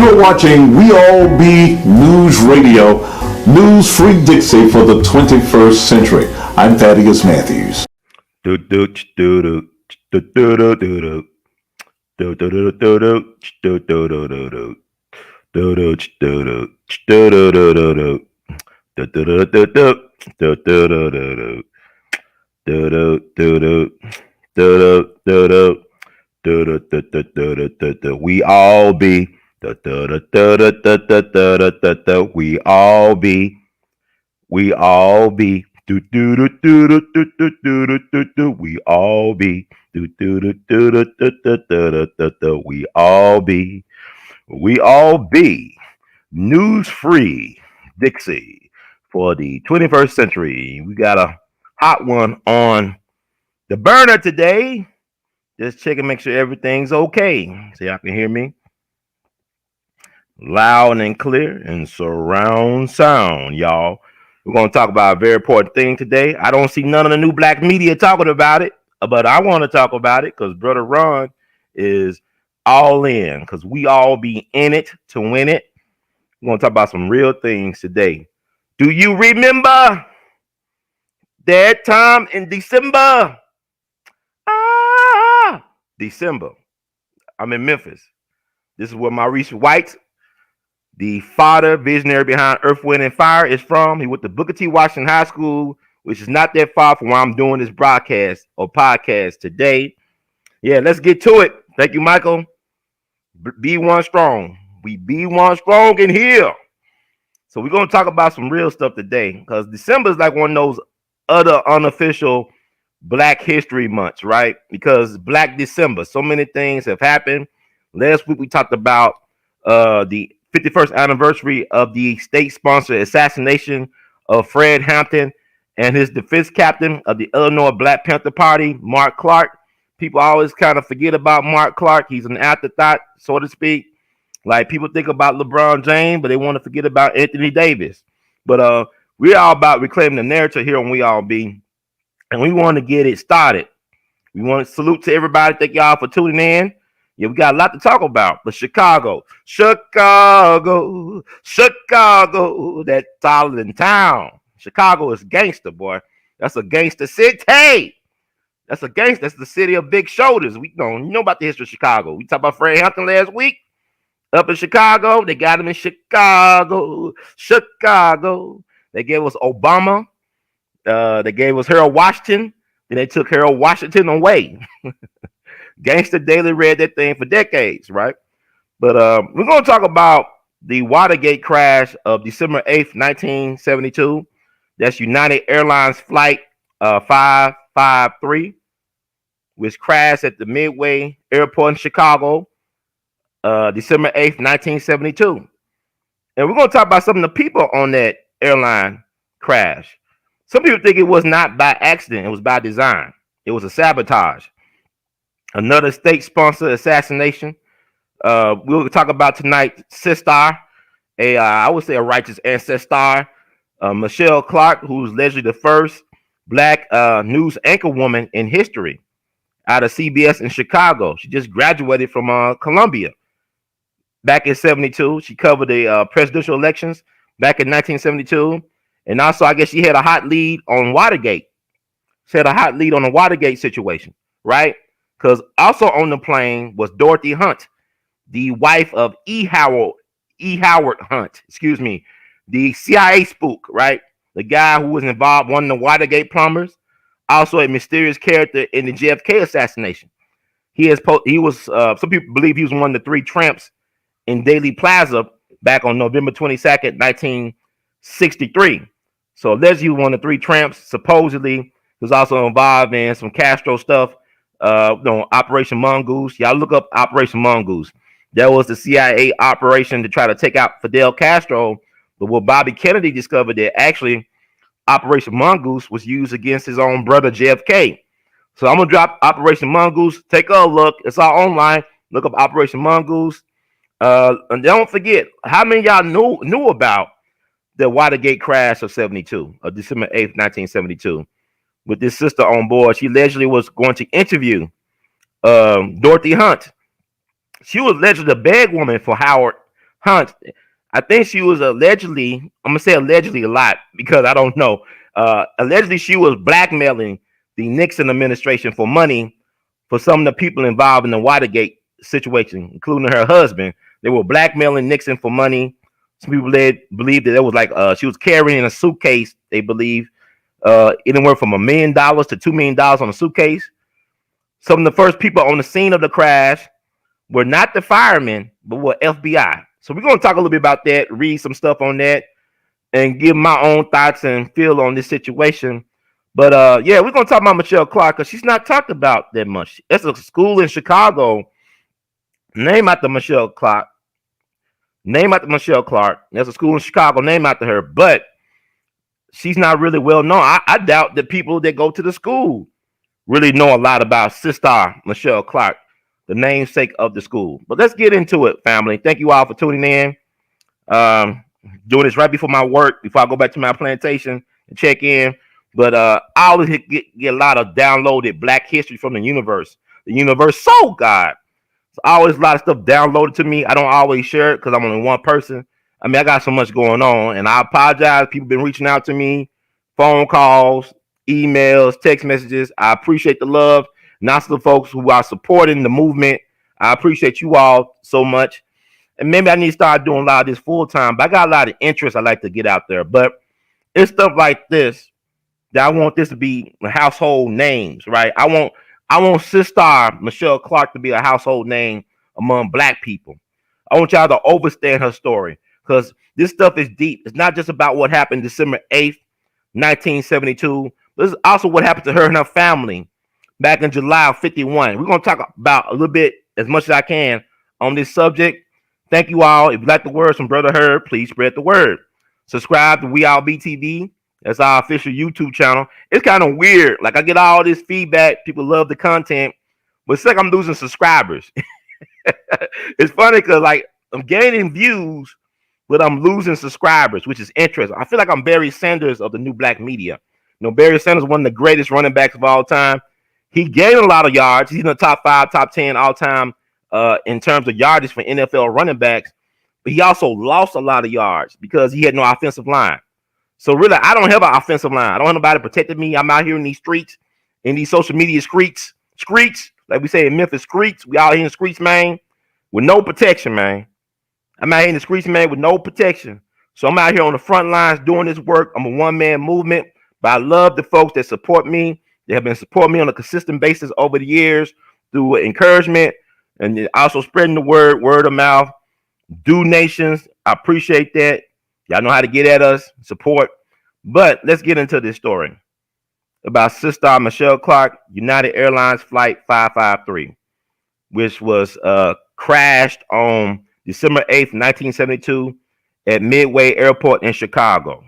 You're watching We All Be News Radio, News Free Dixie for the 21st century. I'm Thaddeus Matthews. We all be. We all be. We all be. We all be. We all be. We all be. News free Dixie for the 21st century. We got a hot one on the burner today. Just check and make sure everything's okay. So y'all can hear me loud and clear and surround sound, y'all. We're going to talk about a very important thing today. I don't see none of the new black media talking about it, but I want to talk about it because Brother Ron is all in, because we all be in it to win it. We're going to talk about some real things today. Do you remember that time in December? December. I'm in Memphis. This is where Maurice White, the father visionary behind Earth, Wind, and Fire, is from. He went to Booker T. Washington High School, which is not that far from where I'm doing this broadcast or podcast today. Yeah, let's get to it. Thank you, Michael. Be one strong. We be one strong in here. So we're going to talk about some real stuff today, because December is like one of those other unofficial Black History months, right? Because Black December, so many things have happened. Last week we talked about the 51st anniversary of the state-sponsored assassination of Fred Hampton and his defense captain of the Illinois Black Panther Party, Mark Clark. People always kind of forget about Mark Clark. He's an afterthought, so to speak. Like, people think about LeBron James, but they want to forget about Anthony Davis. But we're all about reclaiming the narrative here on We All Be, and we want to get it started. We want to salute to everybody. Thank y'all for tuning in. Yeah, we got a lot to talk about. But Chicago, that solid town. Chicago is gangster, boy. That's a gangster city. That's a gangster. That's the city of big shoulders. We don't, you know about the history of Chicago. We talked about Fred Hampton last week. Up in Chicago, they got him in Chicago. They gave us Obama. They gave us Harold Washington. Then they took Harold Washington away. Gangster Daily read that thing for decades, right? But we're going to talk about the Watergate crash of December 8th, 1972. That's United Airlines flight 553, which crashed at the Midway Airport in Chicago, December 8th, 1972. And we're going to talk about some of the people on that airline crash. Some people think it was not by accident. It was by design. It was a sabotage. Another state-sponsored assassination. We'll talk about tonight sister, I would say a righteous ancestor, Michelle Clark, who's allegedly the first Black news anchor woman in history out of CBS in Chicago. She just graduated from Columbia back in 72. She covered the presidential elections back in 1972. And also, I guess she had a hot lead on Watergate. She had a hot lead on the Watergate situation, right? Because also on the plane was Dorothy Hunt, the wife of E. Howard Hunt, the CIA spook, right? The guy who was involved, one of the Watergate plumbers, also a mysterious character in the JFK assassination. Some people believe he was one of the three tramps in Daley Plaza back on November 22nd, 1963. So allegedly he was one of the three tramps. Supposedly he was also involved in some Castro stuff, Operation Mongoose. Y'all look up Operation Mongoose. That was the CIA operation to try to take out Fidel Castro. But what Bobby Kennedy discovered, that actually Operation Mongoose was used against his own brother JFK. So I'm gonna drop Operation Mongoose. Take a look. It's all online. Look up Operation Mongoose. And don't forget, how many of y'all knew about the Watergate crash of December 8th, 1972, with this sister on board? She allegedly was going to interview Dorothy Hunt. She was allegedly a bag woman for Howard Hunt. I think she was allegedly, I'm gonna say allegedly a lot because I don't know. Allegedly, she was blackmailing the Nixon administration for money for some of the people involved in the Watergate situation, including her husband. They were blackmailing Nixon for money. Some people believed that it was like she was carrying a suitcase. They believe anywhere from $1 million to $2 million on a suitcase. Some of the first people on the scene of the crash were not the firemen, but were FBI. So we're going to talk a little bit about that, read some stuff on that, and give my own thoughts and feel on this situation. But yeah, we're going to talk about Michelle Clark because she's not talked about that much. There's a school in Chicago named after Michelle Clark. There's a school in Chicago named after her, but she's not really well known. I doubt that people that go to the school really know a lot about Sister Michelle Clark, the namesake of the school. But let's get into it, family. Thank you all for tuning in. Doing this right before my work, before I go back to my plantation and check in. But I always get a lot of downloaded Black history from the universe. The universe, so God. So always a lot of stuff downloaded to me. I don't always share it because I'm only one person. I mean, I got so much going on, and I apologize. People been reaching out to me, phone calls, emails, text messages. I appreciate the love. Now to the folks who are supporting the movement, I appreciate you all so much. And maybe I need to start doing a lot of this full time, but I got a lot of interest I like to get out there. But it's stuff like this that I want this to be household names, right? I want Sister Michelle Clark to be a household name among Black people. I want y'all to understand her story because this stuff is deep. It's not just about what happened December 8th, 1972. This is also what happened to her and her family back in July of 51. We're going to talk about a little bit, as much as I can, on this subject. Thank you all. If you like the words from Brother Herb, please spread the word. Subscribe to We All BTV. That's our official YouTube channel. It's kind of weird. Like I get all this feedback. People love the content, but it's like I'm losing subscribers. It's funny because like I'm gaining views, but I'm losing subscribers, which is interesting. I feel like I'm Barry Sanders of the new Black media. You know, Barry Sanders, one of the greatest running backs of all time. He gained a lot of yards. He's in the top 5, top 10 all time in terms of yardage for NFL running backs. But he also lost a lot of yards because he had no offensive line. So really, I don't have an offensive line. I don't have nobody protecting me. I'm out here in these streets, in these social media streets, like we say in Memphis, streets. We out here in the streets, man, with no protection, man. I'm out here in the streets, man, with no protection. So I'm out here on the front lines doing this work. I'm a one-man movement, but I love the folks that support me. They have been supporting me on a consistent basis over the years through encouragement and also spreading the word of mouth. Donations, I appreciate that. Y'all know how to get at us, support. But let's get into this story about Sister Michelle Clark, United Airlines Flight 553, which was crashed on December 8th, 1972 at Midway Airport in Chicago.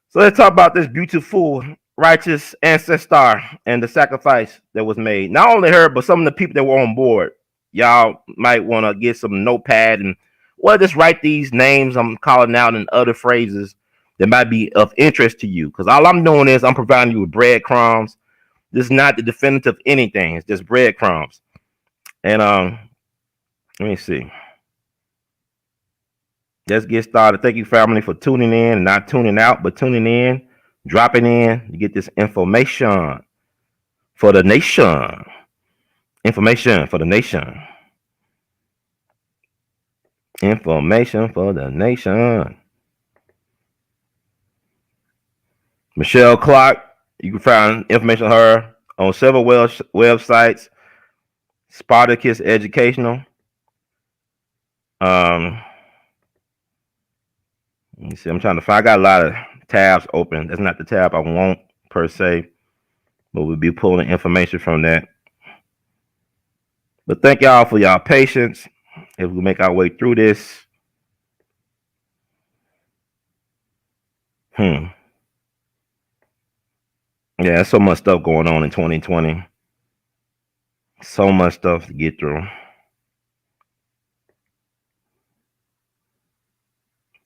So let's talk about this beautiful, righteous ancestor and the sacrifice that was made. Not only her, but some of the people that were on board. Y'all might want to get some notepad and just write these names I'm calling out and other phrases that might be of interest to you. Because all I'm doing is I'm providing you with breadcrumbs. This is not the definitive anything. It's just breadcrumbs. And let me see. Let's get started. Thank you, family, for tuning in and not tuning out, but tuning in, dropping in. You get this information for the nation. Information for the nation. Information for the nation. Michelle Clark, you can find information on her on several websites. Spartacus Educational. Let me see. I'm trying to find. I got a lot of tabs open. That's not the tab I want per se, but we'll be pulling information from that. But thank y'all for y'all patience as we make our way through this. Yeah, there's so much stuff going on in 2020. So much stuff to get through.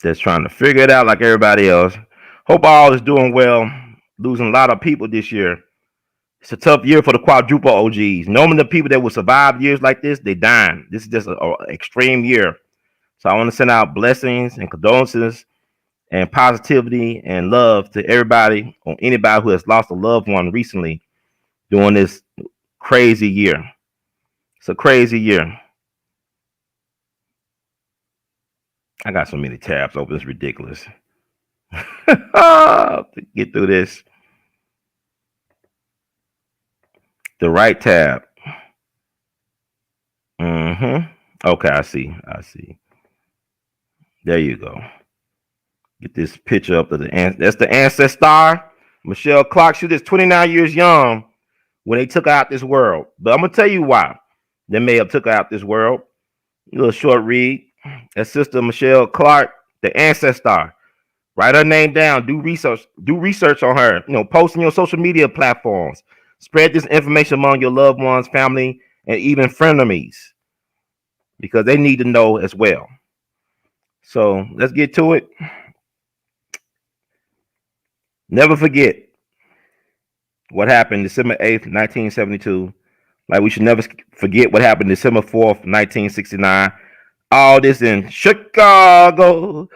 Just trying to figure it out like everybody else. Hope all is doing well. Losing a lot of people this year. It's a tough year for the quadruple OGs. Normally, the people that will survive years like this, they dying. This is just an extreme year. So I want to send out blessings and condolences and positivity and love to everybody or anybody who has lost a loved one recently during this crazy year. It's a crazy year. I got so many tabs open. It's ridiculous. To get through this. The right tab. Okay, I see. There you go. Get this picture up of that's the ancestor. Michelle Clark. She was 29 years young when they took her out this world. But I'm gonna tell you why they may have took her out this world. A little short read. That's Sister Michelle Clark, the ancestor. Write her name down. Do research on her. Post on your social media platforms. Spread this information among your loved ones, family, and even frenemies, because they need to know as well. So let's get to it. Never forget what happened December 8th, 1972. Like we should never forget what happened December 4th, 1969. All this in Chicago,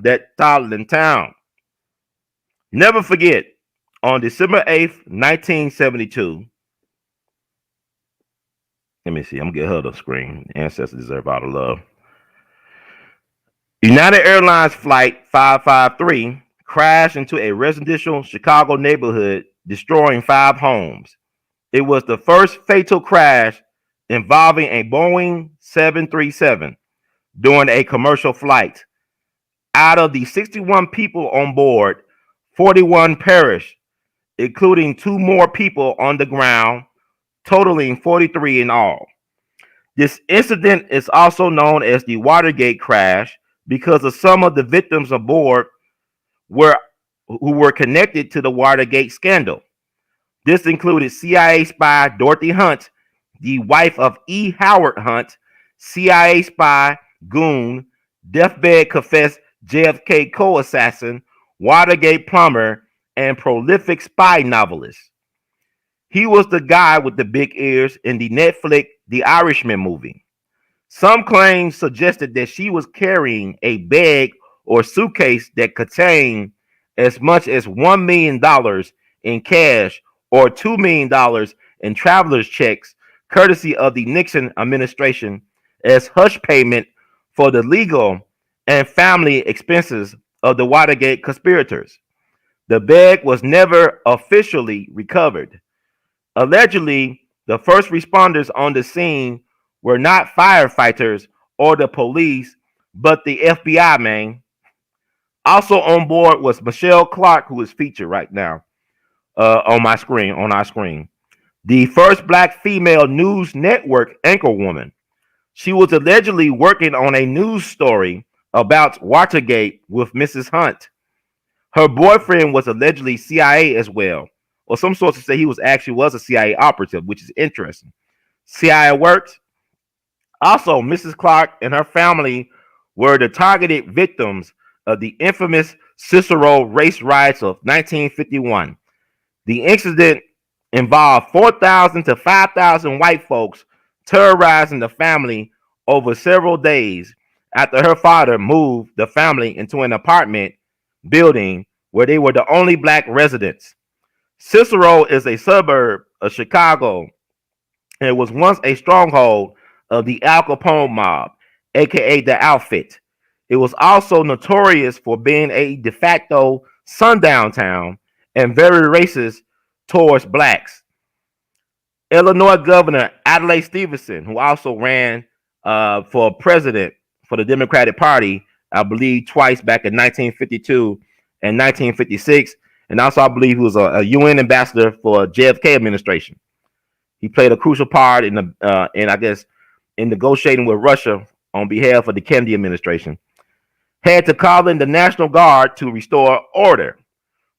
that toddling town. Never forget, on December 8th, 1972. Let me see. I'm going to get her the screen. Ancestors deserve all the love. United Airlines Flight 553 crashed into a residential Chicago neighborhood, destroying 5 homes. It was the first fatal crash involving a Boeing 737 during a commercial flight. Out of the 61 people on board, 41 perished, including 2 more people on the ground, totaling 43 in all. This incident is also known as the Watergate crash because of some of the victims aboard who were connected to the Watergate scandal. This included CIA spy Dorothy Hunt, the wife of E. Howard Hunt, CIA spy, goon, deathbed confessed JFK co-assassin, Watergate plumber, and prolific spy novelist. He was the guy with the big ears in the Netflix The Irishman movie. Some claims suggested that she was carrying a bag or suitcase that contained as much as $1 million in cash or $2 million in traveler's checks, courtesy of the Nixon administration, as hush payment for the legal and family expenses of the Watergate conspirators. The bag was never officially recovered. Allegedly, the first responders on the scene were not firefighters or the police, but the FBI, man. Also on board was Michelle Clark, who is featured right now on our screen. The first Black female news network anchorwoman. She was allegedly working on a news story about Watergate with Mrs. Hunt. Her boyfriend was allegedly CIA as well, or some sources say he was a CIA operative, which is interesting. CIA worked. Also, Mrs. Clark and her family were the targeted victims of the infamous Cicero race riots of 1951. The incident involved 4,000 to 5,000 white folks terrorizing the family over several days after her father moved the family into an apartment building where they were the only Black residents. Cicero is a suburb of Chicago and it was once a stronghold of the Al Capone mob, aka the Outfit. It was also notorious for being a de facto sundown town and very racist towards Blacks. Illinois Governor Adlai Stevenson, who also ran for president for the Democratic Party, I believe twice back in 1952 and 1956, and also I believe he was a UN ambassador for JFK administration. He played a crucial part in negotiating with Russia on behalf of the Kennedy administration. Had to call in the National Guard to restore order.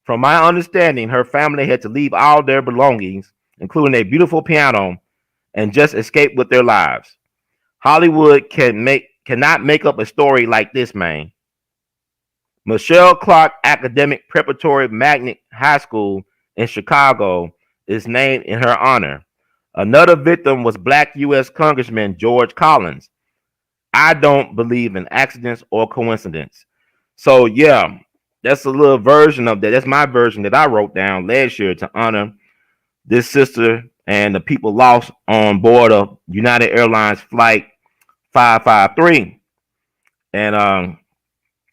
From my understanding, her family had to leave all their belongings, including a beautiful piano, and just escape with their lives. Hollywood cannot make up a story like this, man. Michelle Clark Academic Preparatory Magnet High School in Chicago is named in her honor. Another victim was Black U.S. Congressman George Collins. I don't believe in accidents or coincidence. So yeah, that's a little version of that. That's my version that I wrote down last year to honor this sister and the people lost on board of United Airlines flight 553. And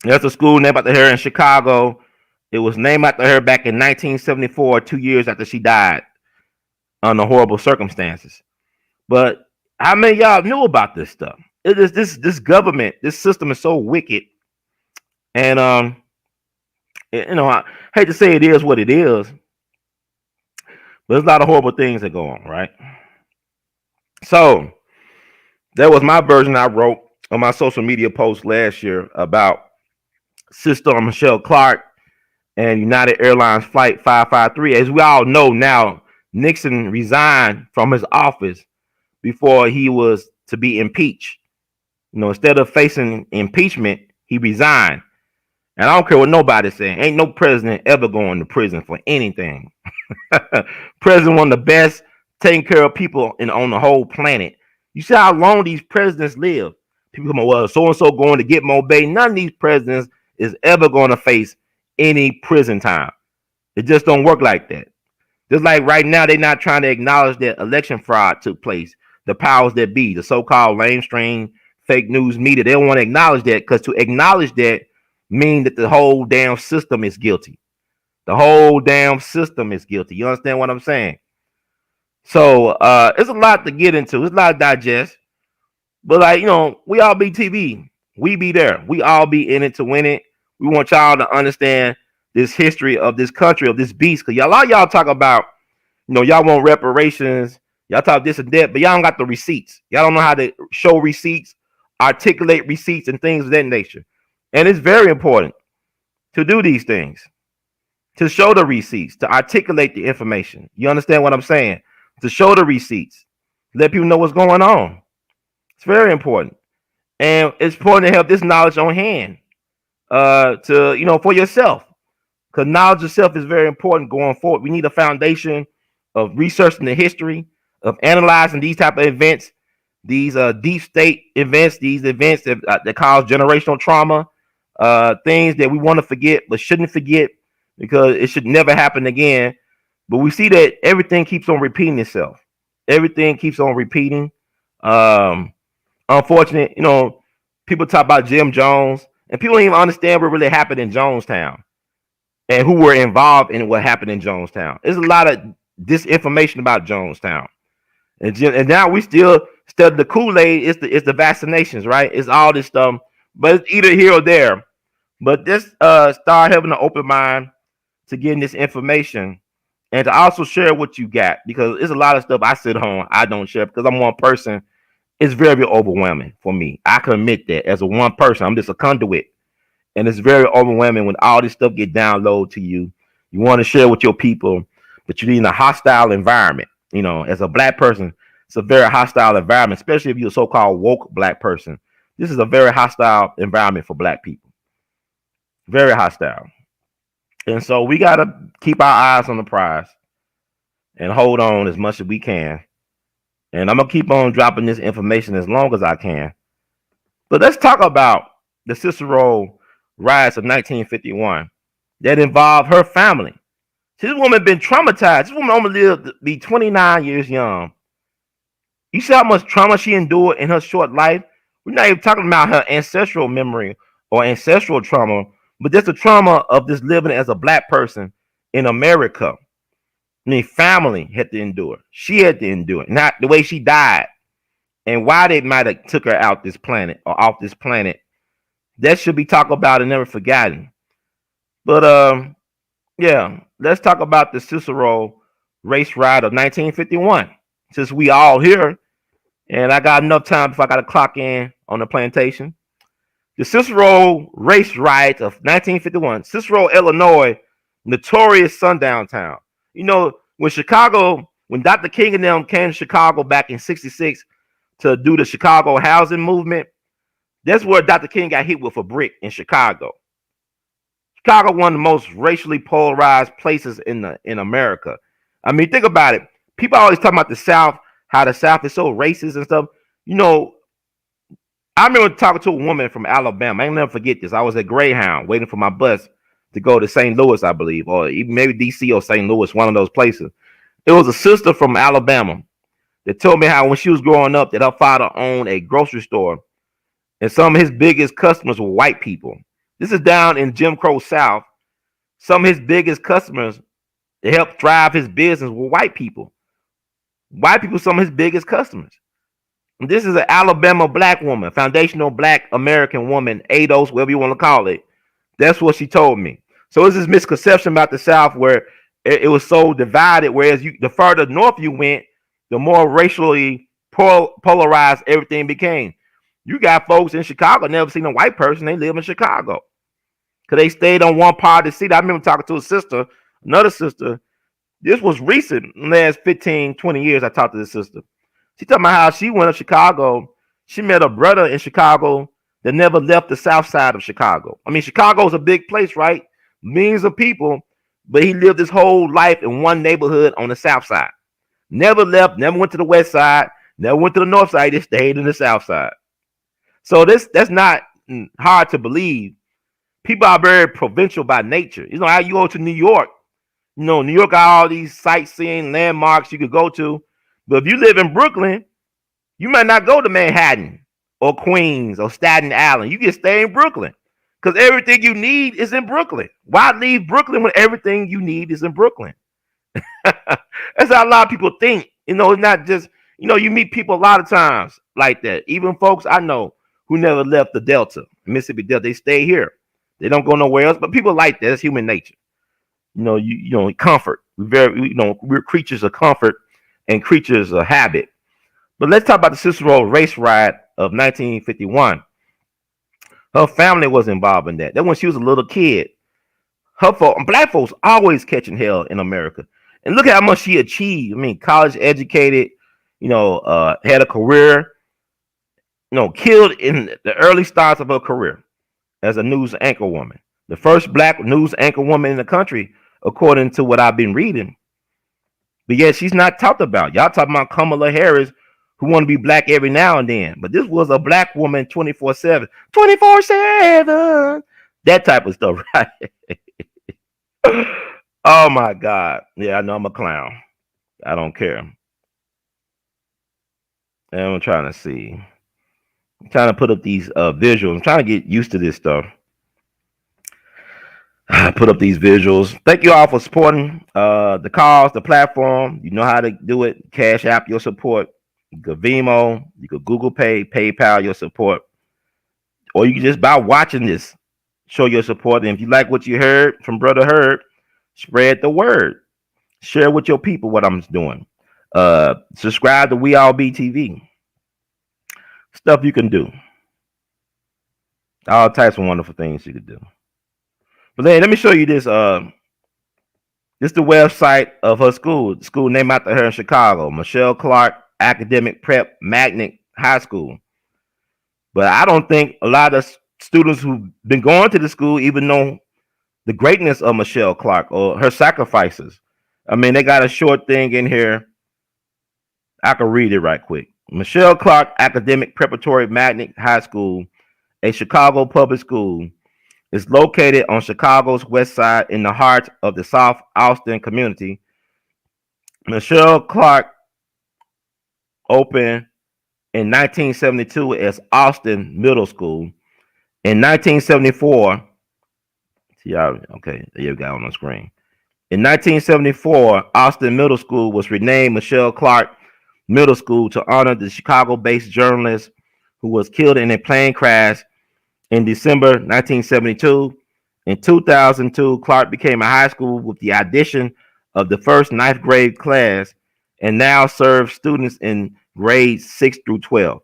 there's a school named after her in Chicago. It was named after her back in 1974, 2 years after she died under horrible circumstances. But how many of y'all knew about this stuff? It is this government, this system is so wicked. And I hate to say it is what it is, but there's a lot of horrible things that go on, right? So that was my version I wrote on my social media post last year about Sister Michelle Clark and United Airlines Flight 553. As we all know now, Nixon resigned from his office before he was to be impeached. Instead of facing impeachment, he resigned. And I don't care what nobody's saying. Ain't no president ever going to prison for anything. President, one of the best taking care of people on the whole planet. You see how long these presidents live. People come, well, so-and-so going to get more Bay. None of these presidents is ever going to face any prison time. It just don't work like that. Just like right now, they're not trying to acknowledge that election fraud took place. The powers that be, the so-called lamestream fake news media, they don't want to acknowledge that, because to acknowledge that mean that the whole damn system is guilty. The whole damn system is guilty. You understand what I'm saying? So it's a lot to get into. It's a lot to digest. But we all be TV. We be there. We all be in it to win it. We want y'all to understand this history of this country, of this beast. Because a lot of y'all talk about, y'all want reparations. Y'all talk this and that, but y'all don't got the receipts. Y'all don't know how to show receipts, articulate receipts, and things of that nature. And it's very important to do these things, to show the receipts, to articulate the information. You understand what I'm saying? To show the receipts, let people know what's going on. It's very important. And it's important to have this knowledge on hand for yourself. Because knowledge of self is very important going forward. We need a foundation of researching the history, of analyzing these type of events, these deep state events, these events that cause generational trauma, things that we want to forget but shouldn't forget, because it should never happen again. But we see that everything keeps on repeating itself. Everything keeps on repeating. Unfortunate, people talk about Jim Jones, and people don't even understand what really happened in Jonestown and who were involved in what happened in Jonestown. There's a lot of disinformation about Jonestown. And now we still study the Kool-Aid. It's the vaccinations, right? It's all this stuff, but it's either here or there. But just start having an open mind to getting this information, and to also share what you got, because there's a lot of stuff I sit home I don't share because I'm one person. It's very overwhelming for me. I can admit that as a one person, I'm just a conduit, and it's very overwhelming when all this stuff get downloaded to you. You want to share with your people, but you're in a hostile environment. As a black person, it's a very hostile environment, especially if you're a so-called woke black person. This is a very hostile environment for black people. Very hostile. And so we got to keep our eyes on the prize and hold on as much as we can. And I'm going to keep on dropping this information as long as I can. But let's talk about the Cicero riots of 1951 that involved her family. This woman been traumatized. This woman only lived to be 29 years young. You see how much trauma she endured in her short life? We're not even talking about her ancestral memory or ancestral trauma, but just the trauma of this living as a black person in America. Family had to endure. She had to endure it. Not the way she died and why they might have took her out this planet or off this planet. That should be talked about and never forgotten. But yeah, let's talk about the Cicero race riot of 1951. Since we all here, and I got enough time before I got to clock in on the plantation. The Cicero race riot of 1951. Cicero, Illinois, notorious sundown town. When Dr. King and them came to Chicago back in '66 to do the Chicago housing movement, that's where Dr. King got hit with a brick in Chicago. Chicago, one of the most racially polarized places in America. I mean, think about it. People always talk about the South, how the South is so racist and stuff. You know, I remember talking to a woman from Alabama. I will never forget this. I was at Greyhound waiting for my bus to go to St. Louis, I believe, or even maybe DC or St. Louis, one of those places. It was a sister from Alabama that told me how when she was growing up that her father owned a grocery store and some of his biggest customers were white people. This is down in Jim Crow South. Some of his biggest customers that helped drive his business were white people. White people, some of his biggest customers. And this is an Alabama black woman, foundational black American woman, ADOS, whatever you want to call it. That's what she told me. So it's this misconception about the South where it was so divided, whereas the further north you went, the more racially polarized everything became. You got folks in Chicago never seen a white person. They live in Chicago because they stayed on one part of the city. I remember talking to a sister, another sister. This was recent, last 15, 20 years. I talked to this sister. She talking about how she went to Chicago. She met a brother in Chicago that never left the south side of Chicago. I mean, Chicago is a big place, right? Millions of people, but he lived his whole life in one neighborhood on the south side. Never left, never went to the west side, never went to the north side. He stayed in the south side. So that's not hard to believe. People are very provincial by nature. You know, how you go to New York, you know, New York got all these sightseeing landmarks you could go to. But if you live in Brooklyn, you might not go to Manhattan or Queens or Staten Island. You can stay in Brooklyn because everything you need is in Brooklyn. Why leave Brooklyn when everything you need is in Brooklyn? That's how a lot of people think. You know, it's not just, you know, you meet people a lot of times like that. Even folks I know who never left the Delta, Mississippi Delta, they stay here. They don't go nowhere else. But people like that. It's human nature. You know, comfort. We're creatures of comfort and creatures of habit. But let's talk about the Cicero race riot of 1951. Her family was involved in that. That when she was a little kid. Black folks always catching hell in America. And look at how much she achieved. I mean, college educated, had a career, killed in the early starts of her career as a news anchor woman. The first black news anchor woman in the country, according to what I've been reading. But yet she's not talked about. Y'all talking about Kamala Harris, who want to be black every now and then. But this was a black woman 24/7. 24/7. That type of stuff, right? Oh my God. Yeah, I know I'm a clown. I don't care. And I'm trying to see. I'm trying to put up these visuals. I'm trying to get used to this stuff. I put up these visuals. Thank you all for supporting the cause, the platform. You know how to do it. Cash App your support. You could Venmo. You could Google Pay, PayPal your support. Or you can just by watching this, show your support. And if you like what you heard from Brother Herb, spread the word. Share with your people what I'm doing. Subscribe to We All Be TV. Stuff you can do. All types of wonderful things you could do. But then let me show you this. This is the website of her school. The school named after her in Chicago, Michelle Clark Academic Prep Magnet High School. But I don't think a lot of students who've been going to the school even know the greatness of Michelle Clark or her sacrifices. I mean, they got a short thing in here. I can read it right quick. Michelle Clark Academic Preparatory Magnet High School, a Chicago public school, is located on Chicago's west side in the heart of the South Austin community. Michelle Clark opened in 1972 as Austin Middle School. In 1974, okay, there you go on the screen. In 1974, Austin Middle School was renamed Michelle Clark Middle School to honor the Chicago-based journalist who was killed in a plane crash in December 1972. In 2002, Clark became a high school with the addition of the first ninth grade class and now serves students in grades 6 through 12.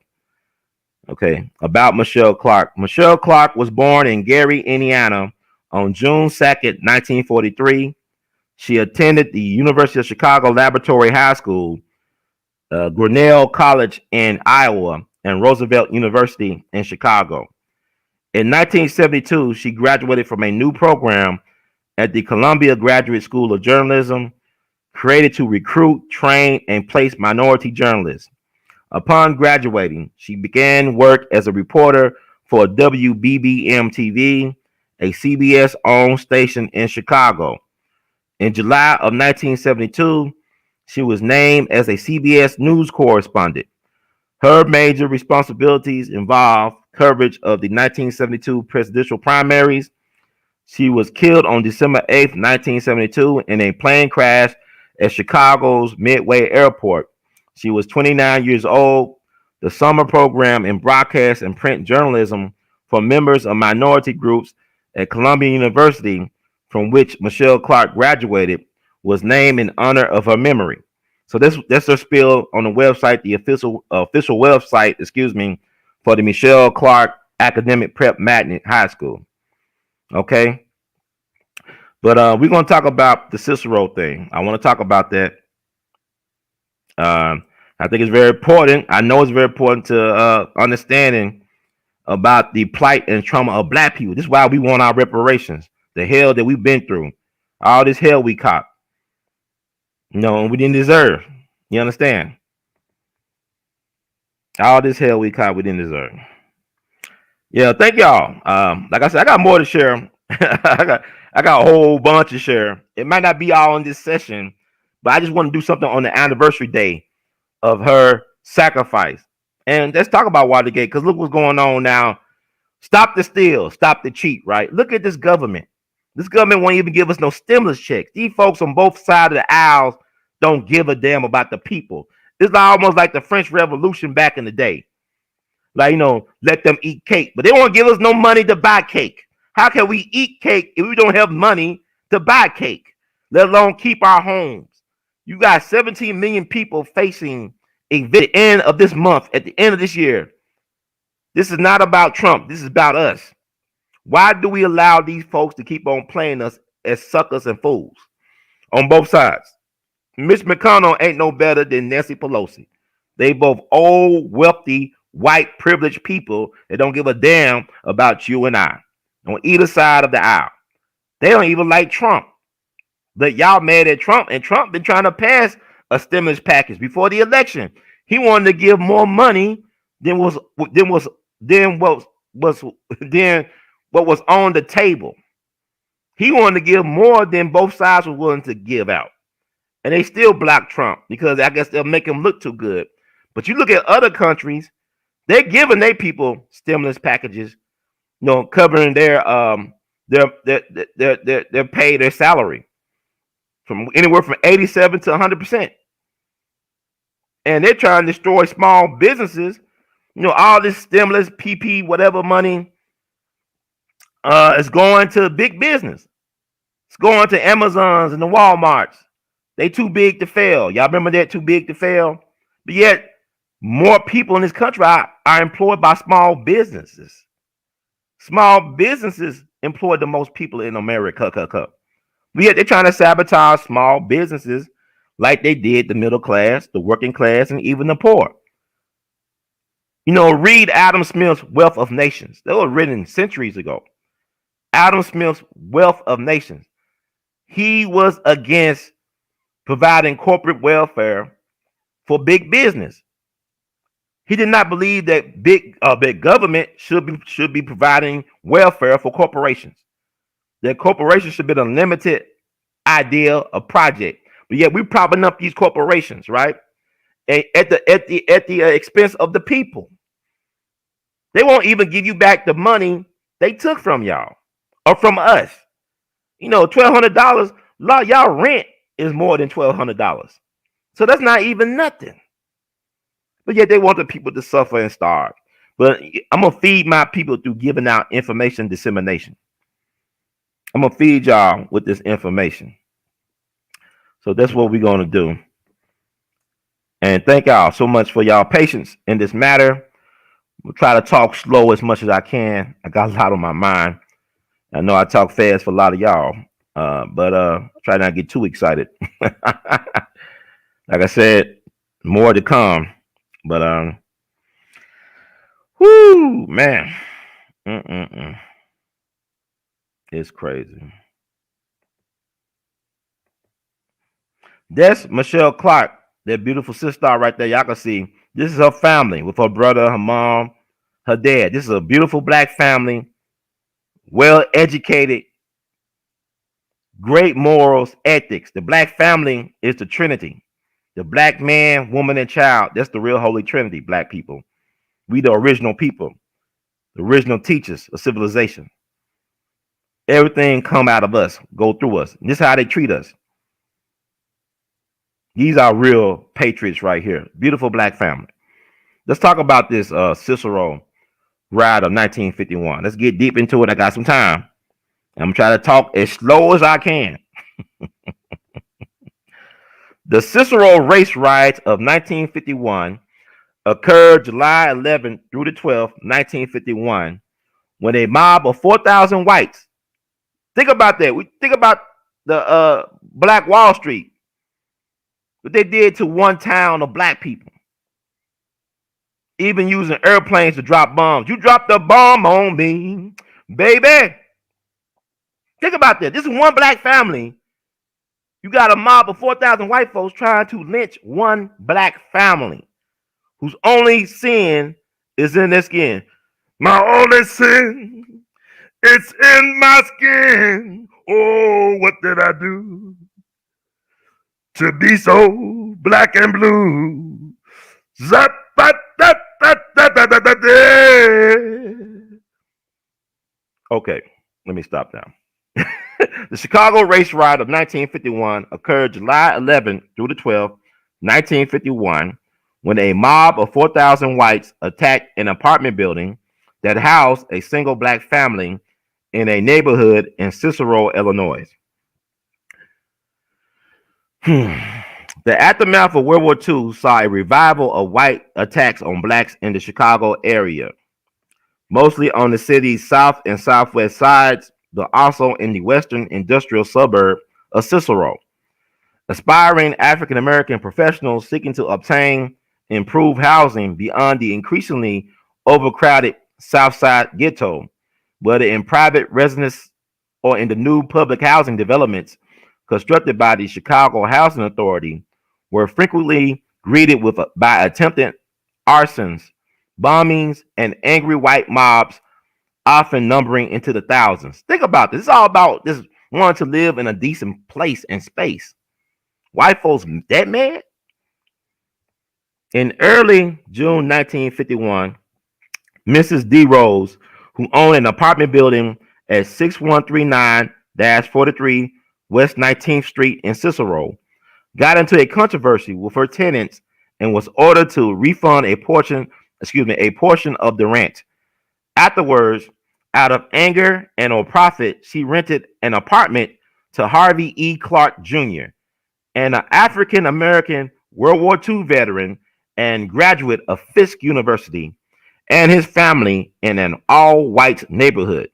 Okay, about Michelle Clark. Michelle Clark was born in Gary, Indiana on June 2nd, 1943. She attended the University of Chicago Laboratory High School, Grinnell College in Iowa, and Roosevelt University in Chicago. In 1972, she graduated from a new program at the Columbia Graduate School of Journalism, created to recruit, train, and place minority journalists. Upon graduating, she began work as a reporter for WBBM TV, a CBS-owned station in Chicago. In July of 1972, she was named as a CBS News correspondent. Her major responsibilities involved coverage of the 1972 presidential primaries. She was killed on December 8th, 1972, in a plane crash at Chicago's Midway Airport. She was 29 years old. The summer program in broadcast and print journalism for members of minority groups at Columbia University, from which Michelle Clark graduated, was named in honor of her memory. So that's her spiel on the website, the official website, for the Michelle Clark Academic Prep Magnet High School. Okay, but we're gonna talk about the Cicero thing. I want to talk about that. I think it's very important. I know it's very important to understanding about the plight and trauma of Black people. This is why we want our reparations. The hell that we've been through, all this hell we caught, we didn't deserve. You understand? All this hell we caught, we didn't deserve. Yeah, thank y'all. Like I said, I got more to share. I got a whole bunch to share. It might not be all in this session, but I just want to do something on the anniversary day of her sacrifice. And let's talk about Watergate, because look what's going on now. Stop the steal, stop the cheat, right? Look at this government. This government won't even give us no stimulus checks. These folks on both sides of the aisles don't give a damn about the people. It's almost like the French Revolution back in the day. Like, let them eat cake, but they won't give us no money to buy cake. How can we eat cake if we don't have money to buy cake, let alone keep our homes? You got 17 million people facing at the end of this month, at the end of this year. This is not about Trump. This is about us. Why do we allow these folks to keep on playing us as suckers and fools on both sides? Mitch McConnell ain't no better than Nancy Pelosi. They both old, wealthy, white, privileged people that don't give a damn about you and I on either side of the aisle. They don't even like Trump. But y'all mad at Trump, and Trump been trying to pass a stimulus package before the election. He wanted to give more money than what was on the table. He wanted to give more than both sides were willing to give out. And they still block Trump because I guess they'll make him look too good. But you look at other countries, they're giving their people stimulus packages, covering their pay, their salary from anywhere from 87 to 100%. And they're trying to destroy small businesses. All this stimulus, PP, whatever money is going to big business. It's going to Amazons and the Walmarts. They too big to fail. Y'all remember that, too big to fail? But yet, more people in this country are employed by small businesses. Small businesses employ the most people in America. But yet, they're trying to sabotage small businesses like they did the middle class, the working class, and even the poor. Read Adam Smith's Wealth of Nations. They were written centuries ago. Adam Smith's Wealth of Nations. He was against providing corporate welfare for big business. He did not believe that big government should be providing welfare for corporations. That corporations should be a limited idea of project. But yet we're propping up these corporations, right? At the expense of the people. They won't even give you back the money they took from y'all or from us. $1,200. Y'all rent is more than $1,200. So that's not even nothing. But yet they want the people to suffer and starve. But I'm going to feed my people through giving out information dissemination. I'm going to feed y'all with this information. So that's what we're going to do. And thank y'all so much for y'all patience in this matter. We'll try to talk slow as much as I can. I got a lot on my mind. I know I talk fast for a lot of y'all. But try not to get too excited. Like I said, more to come. But whoo, man. Mm-mm-mm. It's crazy. That's Michelle Clark, that beautiful sister right there. Y'all can see this is her family with her brother, her mom, her dad. This is a beautiful black family, well educated, great morals, ethics. The black family is the Trinity. The black man, woman, and child. That's the real Holy Trinity, black people. We the original people, the original teachers of civilization. Everything come out of us, go through us. And this is how they treat us. These are real patriots right here. Beautiful black family. Let's talk about this Cicero ride of 1951. Let's get deep into it. I got some time. I'm trying to talk as slow as I can. The Cicero race riots of 1951 occurred July 11th through the 12th, 1951, when a mob of 4,000 whites. Think about that. We think about the Black Wall Street, what they did to one town of black people. Even using airplanes to drop bombs. You dropped a bomb on me, baby. Think about that. This is one black family. You got a mob of 4,000 white folks trying to lynch one black family whose only sin is in their skin. My only sin, it's in my skin. Oh, what did I do to be so black and blue? Zap, that, that, that, that, that, that, that. Okay, let me stop now. The Chicago race riot of 1951 occurred July 11th through the 12th, 1951, when a mob of 4,000 whites attacked an apartment building that housed a single black family in a neighborhood in Cicero, Illinois. The aftermath of World War II saw a revival of white attacks on blacks in the Chicago area, mostly on the city's south and southwest sides, but also in the western industrial suburb of Cicero. Aspiring African American professionals seeking to obtain improved housing beyond the increasingly overcrowded South Side ghetto, whether in private residence or in the new public housing developments constructed by the Chicago Housing Authority, were frequently greeted by attempted arsons, bombings, and angry white mobs, often numbering into the thousands. Think about this. It's all about this wanting to live in a decent place and space. White folks that mad? In early June 1951, Mrs. D. Rose, who owned an apartment building at 6139-43 West 19th Street in Cicero, got into a controversy with her tenants and was ordered to refund a portion of the rent. Afterwards, out of anger and on profit, she rented an apartment to Harvey E. Clark Jr., an African American World War II veteran and graduate of Fisk University, and his family in an all-white neighborhood.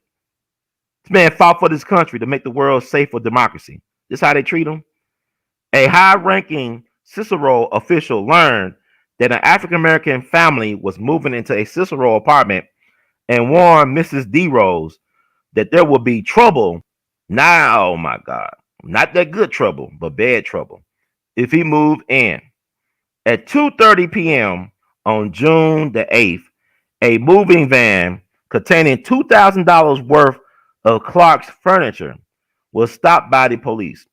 This man fought for this country to make the world safe for democracy. This is how they treat him. A high-ranking Cicero official learned that an African American family was moving into a Cicero apartment and warned Mrs. D. Rose that there would be trouble. Now, oh my God, not that good trouble, but bad trouble, if he moved in. At 2:30 p.m. on June the 8th, a moving van containing $2,000 worth of Clark's furniture was stopped by the police.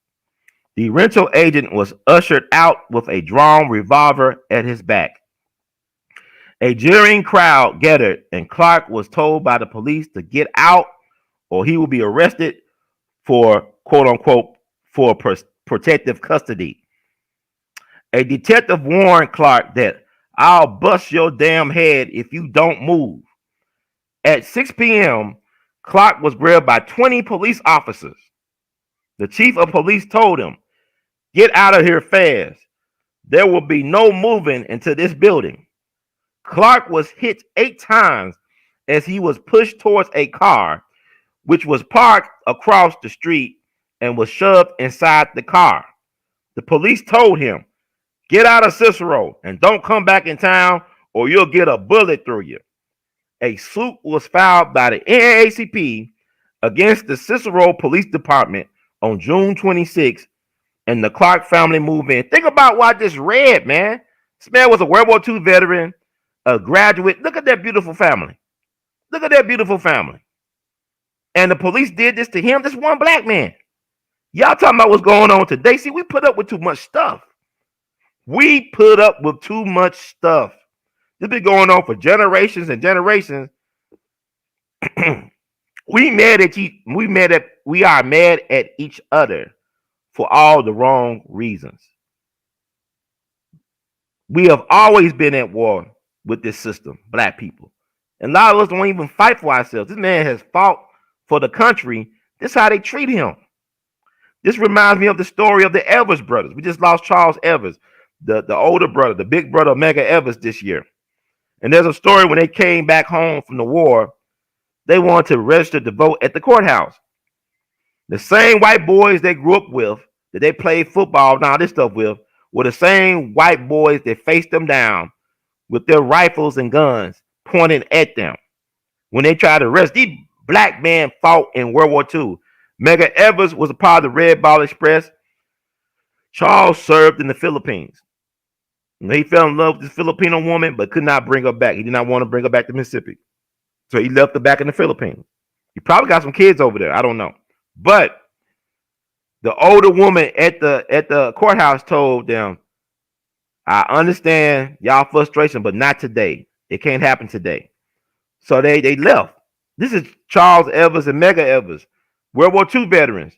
The rental agent was ushered out with a drawn revolver at his back. A jeering crowd gathered, and Clark was told by the police to get out or he will be arrested for quote unquote for protective custody. A detective warned Clark that I'll bust your damn head if you don't move. At 6 p.m., Clark was grabbed by 20 police officers. The chief of police told him, get out of here fast. There will be no moving into this building. Clark was hit 8 times as he was pushed towards a car, which was parked across the street, and was shoved inside the car. The police told him, get out of Cicero and don't come back in town or you'll get a bullet through you. a suit was filed by the NAACP against the Cicero Police Department on June 26th, and the Clark family moved in. Think about what I just read, man. This man was a World War II veteran, a graduate. Look at that beautiful family. Look at that beautiful family. And the police did this to him. This one black man. Y'all talking about what's going on today. See, we put up with too much stuff. We put up with too much stuff. This been going on for generations and generations. We are mad at each other for all the wrong reasons. We have always been at war with this system, black people. And a lot of us don't even fight for ourselves. This man has fought for the country. This is how they treat him. This reminds me of the story of the Evers brothers. We just lost Charles Evers, the older brother, the big brother of Medgar Evers this year. And there's a story when they came back home from the war, they wanted to register to vote at the courthouse. The same white boys they grew up with, that they played football, now this stuff with, were the same white boys that faced them down with their rifles and guns pointing at them. When they tried to arrest, these black men fought in World War II. Medgar Evers was a part of the Red Ball Express. Charles served in the Philippines. He fell in love with this Filipino woman, but could not bring her back. He did not want to bring her back to Mississippi. So he left her back in the Philippines. He probably got some kids over there. I don't know. But the older woman at the courthouse told them, I understand y'all frustration, but not today. It can't happen today. So they left. This is Charles Evers and Medgar Evers, World War II veterans.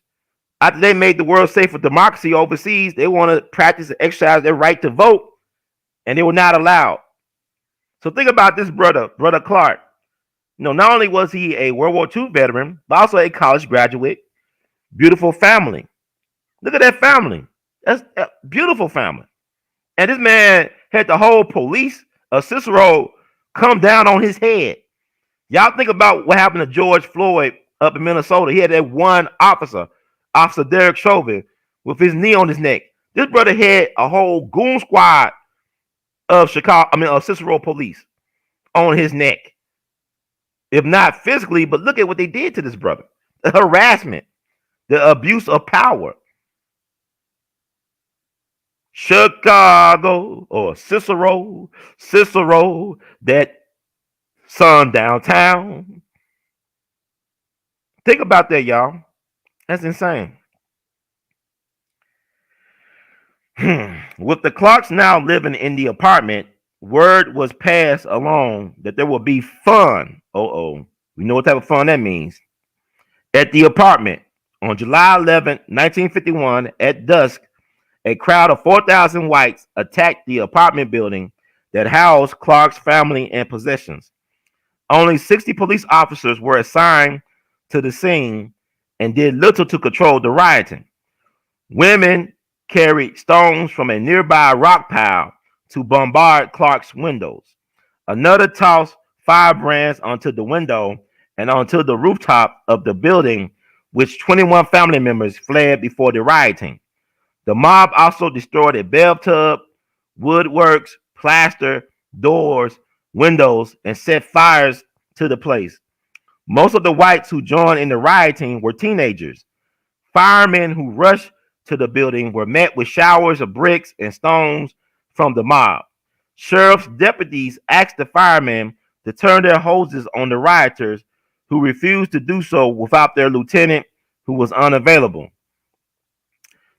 After they made the world safe for democracy overseas, they want to practice and exercise their right to vote, and they were not allowed. So think about this brother Clark. Not only was he a World War II veteran, but also a college graduate. Beautiful family. Look at that family. That's a beautiful family. And this man had the whole police of Cicero come down on his head. Y'all think about what happened to George Floyd up in Minnesota. He had that one officer, Officer Derek Chauvin, with his knee on his neck. This brother had a whole goon squad of Cicero police on his neck. If not physically, but look at what they did to this brother. The harassment, the abuse of power. Chicago or Cicero, that sun downtown. Think about that, y'all. That's insane. With the Clarks now living in the apartment, word was passed along that there will be fun. We know what type of fun that means. At the apartment on July 11, 1951, at dusk, a crowd of 4,000 whites attacked the apartment building that housed Clark's family and possessions. Only 60 police officers were assigned to the scene and did little to control the rioting. Women carried stones from a nearby rock pile to bombard Clark's windows. Another tossed firebrands onto the window and onto the rooftop of the building, which 21 family members fled before the rioting. The mob also destroyed a bathtub, woodworks, plaster, doors, windows, and set fires to the place. Most of the whites who joined in the rioting were teenagers. Firemen who rushed to the building were met with showers of bricks and stones from the mob. Sheriff's deputies asked the firemen to turn their hoses on the rioters, who refused to do so without their lieutenant, who was unavailable.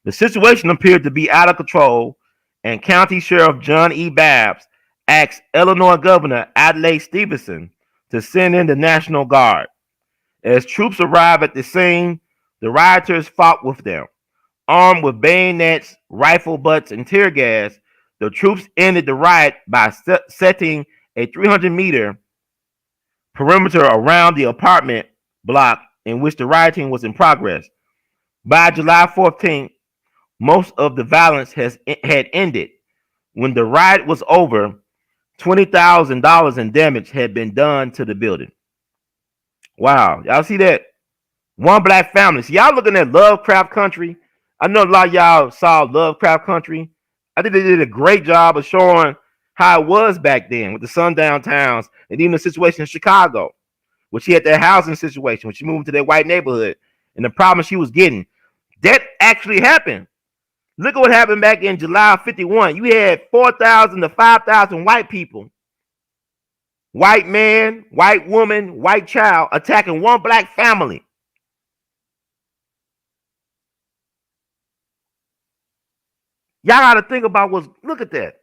The situation appeared to be out of control, and County Sheriff John E. Babbs asked Illinois Governor Adlai Stevenson to send in the National Guard. As troops arrived at the scene, the rioters fought with them. Armed with bayonets, rifle butts, and tear gas, the troops ended the riot by setting a 300-meter perimeter around the apartment block in which the rioting was in progress. By July 14th, most of the violence had ended. When the riot was over, $20,000 in damage had been done to the building. Wow, y'all see that? One black family. See, y'all looking at Lovecraft Country. I know a lot of y'all saw Lovecraft Country. I think they did a great job of showing how it was back then with the sundown towns and even the situation in Chicago, where she had that housing situation when she moved to that white neighborhood and the problem she was getting. That actually happened. Look at what happened back in July of 51. You had 4,000 to 5,000 white people, white man, white woman, white child, attacking one black family. Y'all got to think about what's, look at that.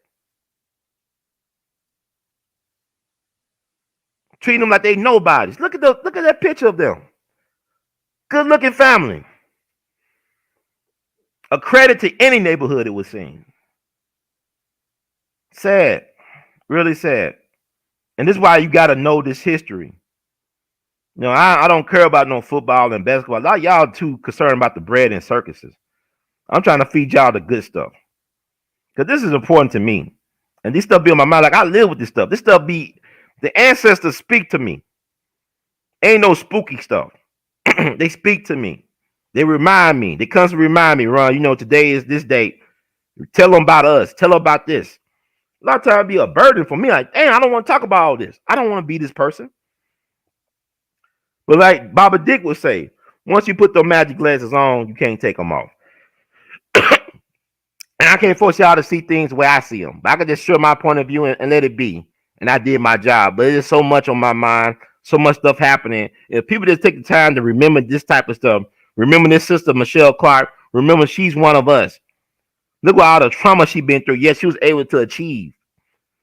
Treating them like they nobodies. Look at that picture of them. Good looking family. A credit to any neighborhood it was seen. Sad. Really sad. And this is why you got to know this history. You know, I don't care about no football and basketball. A lot of y'all too concerned about the bread and circuses. I'm trying to feed y'all the good stuff. Because this is important to me. And this stuff be on my mind. Like, I live with this stuff. This stuff be, the ancestors speak to me. Ain't no spooky stuff. They speak to me. They remind me. They constantly remind me, Ron, you know, today is this date. Tell them about us. Tell them about this. A lot of times it'd be a burden for me. Like, damn, I don't want to talk about all this. I don't want to be this person. But like Baba Dick would say, once you put the magic glasses on, you can't take them off. And I can't force y'all to see things the way I see them. But I can just share my point of view and let it be. And I did my job. But there's so much on my mind, so much stuff happening. If people just take the time to remember this type of stuff, remember this sister, Michelle Clark, remember she's one of us. Look at all the trauma she's been through. Yes, she was able to achieve.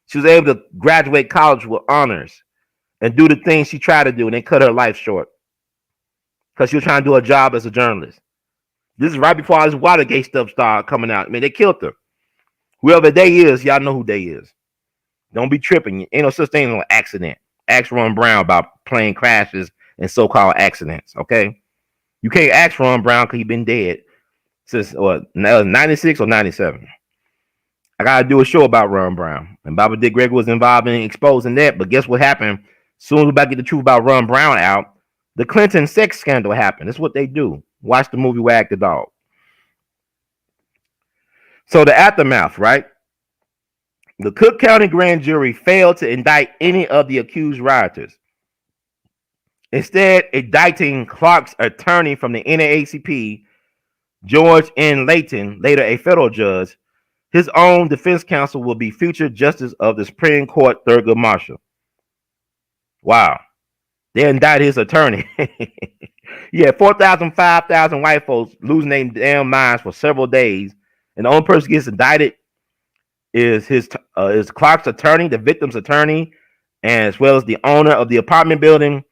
She was able to graduate college with honors and do the things she tried to do, and then cut her life short because she was trying to do a job as a journalist. This is right before all this Watergate stuff started coming out. I mean, they killed her. Whoever they is, y'all know who they is. Don't be tripping. Ain't no such thing as an accident. Ask Ron Brown about plane crashes and so-called accidents, okay? You can't ask Ron Brown because he's been dead since, what, 96 or 97. I got to do a show about Ron Brown. And Baba Dick Gregory was involved in exposing that. But guess what happened? As soon as we about to get the truth about Ron Brown out, the Clinton sex scandal happened. That's what they do. Watch the movie Wag the Dog. So the aftermath, right? The Cook County grand jury failed to indict any of the accused rioters. Instead, indicting Clark's attorney from the NAACP, George N. Layton, later a federal judge. His own defense counsel will be future justice of the Supreme Court, Thurgood Marshall. Wow. They indicted his attorney. Yeah, 4,000, 5,000 white folks losing their damn minds for several days. And the only person who gets indicted is Clark's attorney, the victim's attorney, and as well as the owner of the apartment building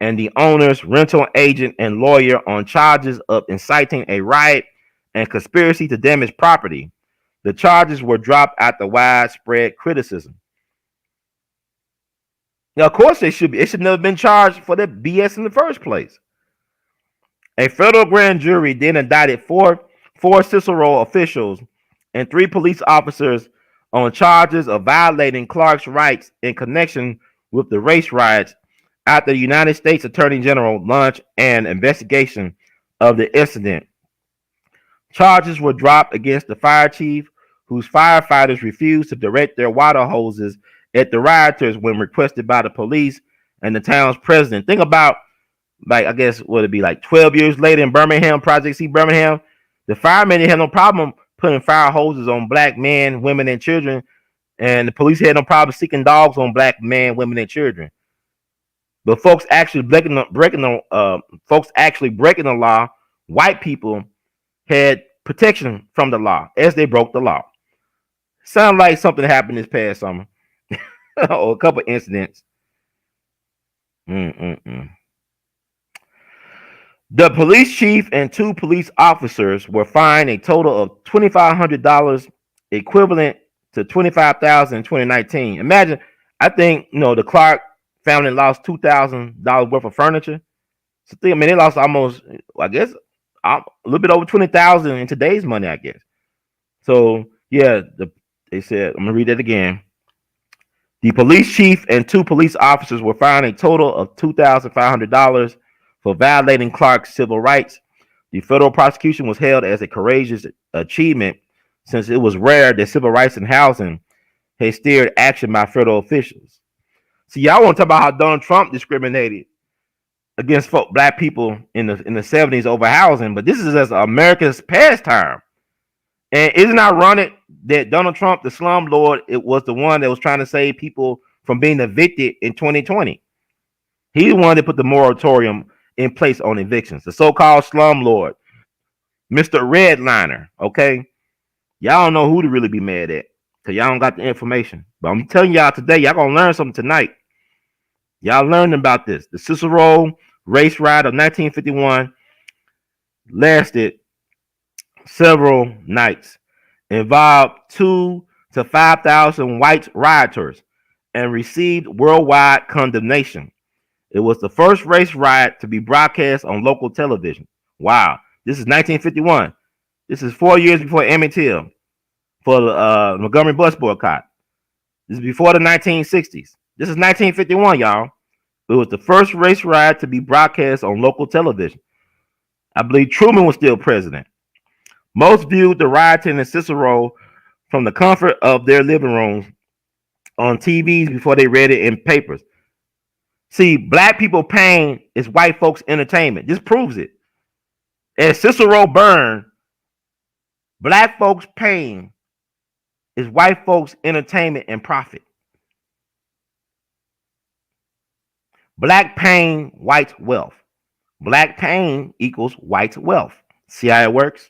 and the owner's rental agent and lawyer on charges of inciting a riot and conspiracy to damage property. The charges were dropped after widespread criticism. Now, of course, they should be. It should never have been charged for that BS in the first place. A federal grand jury then indicted four Cicero officials and 3 police officers on charges of violating Clark's rights in connection with the race riots after the United States Attorney General launched an investigation of the incident. Charges were dropped against the fire chief, whose firefighters refused to direct their water hoses at the rioters when requested by the police and the town's president. Think about, like, I guess, would it be like 12 years later in Birmingham, Project C Birmingham? The firemen had no problem putting fire hoses on black men, women, and children, and the police had no problem sticking dogs on black men, women, and children. But folks actually breaking the law, white people had protection from the law as they broke the law. Sound like something happened this past summer, or a couple incidents. The police chief and 2 police officers were fined a total of $2,500, equivalent to $25,000 in 2019. Imagine, I think, the Clark family lost $2,000 worth of furniture. So I mean, they lost almost, I guess, a little bit over $20,000 in today's money, I guess. So yeah, they said, I'm gonna read that again. The police chief and 2 police officers were fined a total of $2,500 for violating Clark's civil rights. The federal prosecution was hailed as a courageous achievement, since it was rare that civil rights in housing has steered action by federal officials. See, y'all want to talk about how Donald Trump discriminated against black people in the 70s over housing, but this is just America's pastime. And isn't it ironic that Donald Trump, the slum lord, it was the one that was trying to save people from being evicted in 2020. He's the one that put the moratorium in place on evictions. The so-called slum lord, Mr. Redliner. Okay, y'all don't know who to really be mad at because y'all don't got the information. But I'm telling y'all today, y'all gonna learn something tonight. Y'all learned about this. The Cicero race riot of 1951 lasted several nights, involved 2,000 to 5,000 white rioters, and received worldwide condemnation. It was the first race riot to be broadcast on local television. Wow, this is 1951. This is 4 years before Emmett Till for the Montgomery bus boycott. This is before the 1960s. This is 1951, y'all. It was the first race riot to be broadcast on local television. I believe Truman was still president. Most viewed the rioting in Cicero from the comfort of their living rooms on TVs before they read it in papers. See, black people pain is white folks' entertainment. This proves it. As Cicero burned, black folks' pain is white folks' entertainment and profit. Black pain, white wealth. Black pain equals white wealth. See how it works?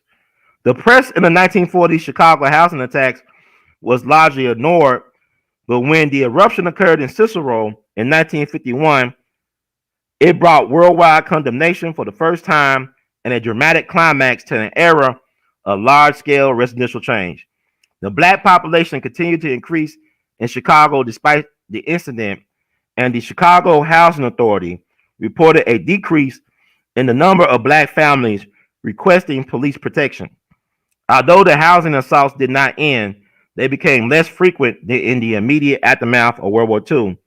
The press in the 1940s Chicago housing attacks was largely ignored, but when the eruption occurred in Cicero in 1951, it brought worldwide condemnation for the first time and a dramatic climax to an era of large-scale residential change. The black population continued to increase in Chicago despite the incident, and the Chicago Housing Authority reported a decrease in the number of black families requesting police protection. Although the housing assaults did not end, they became less frequent in the immediate aftermath of World War II.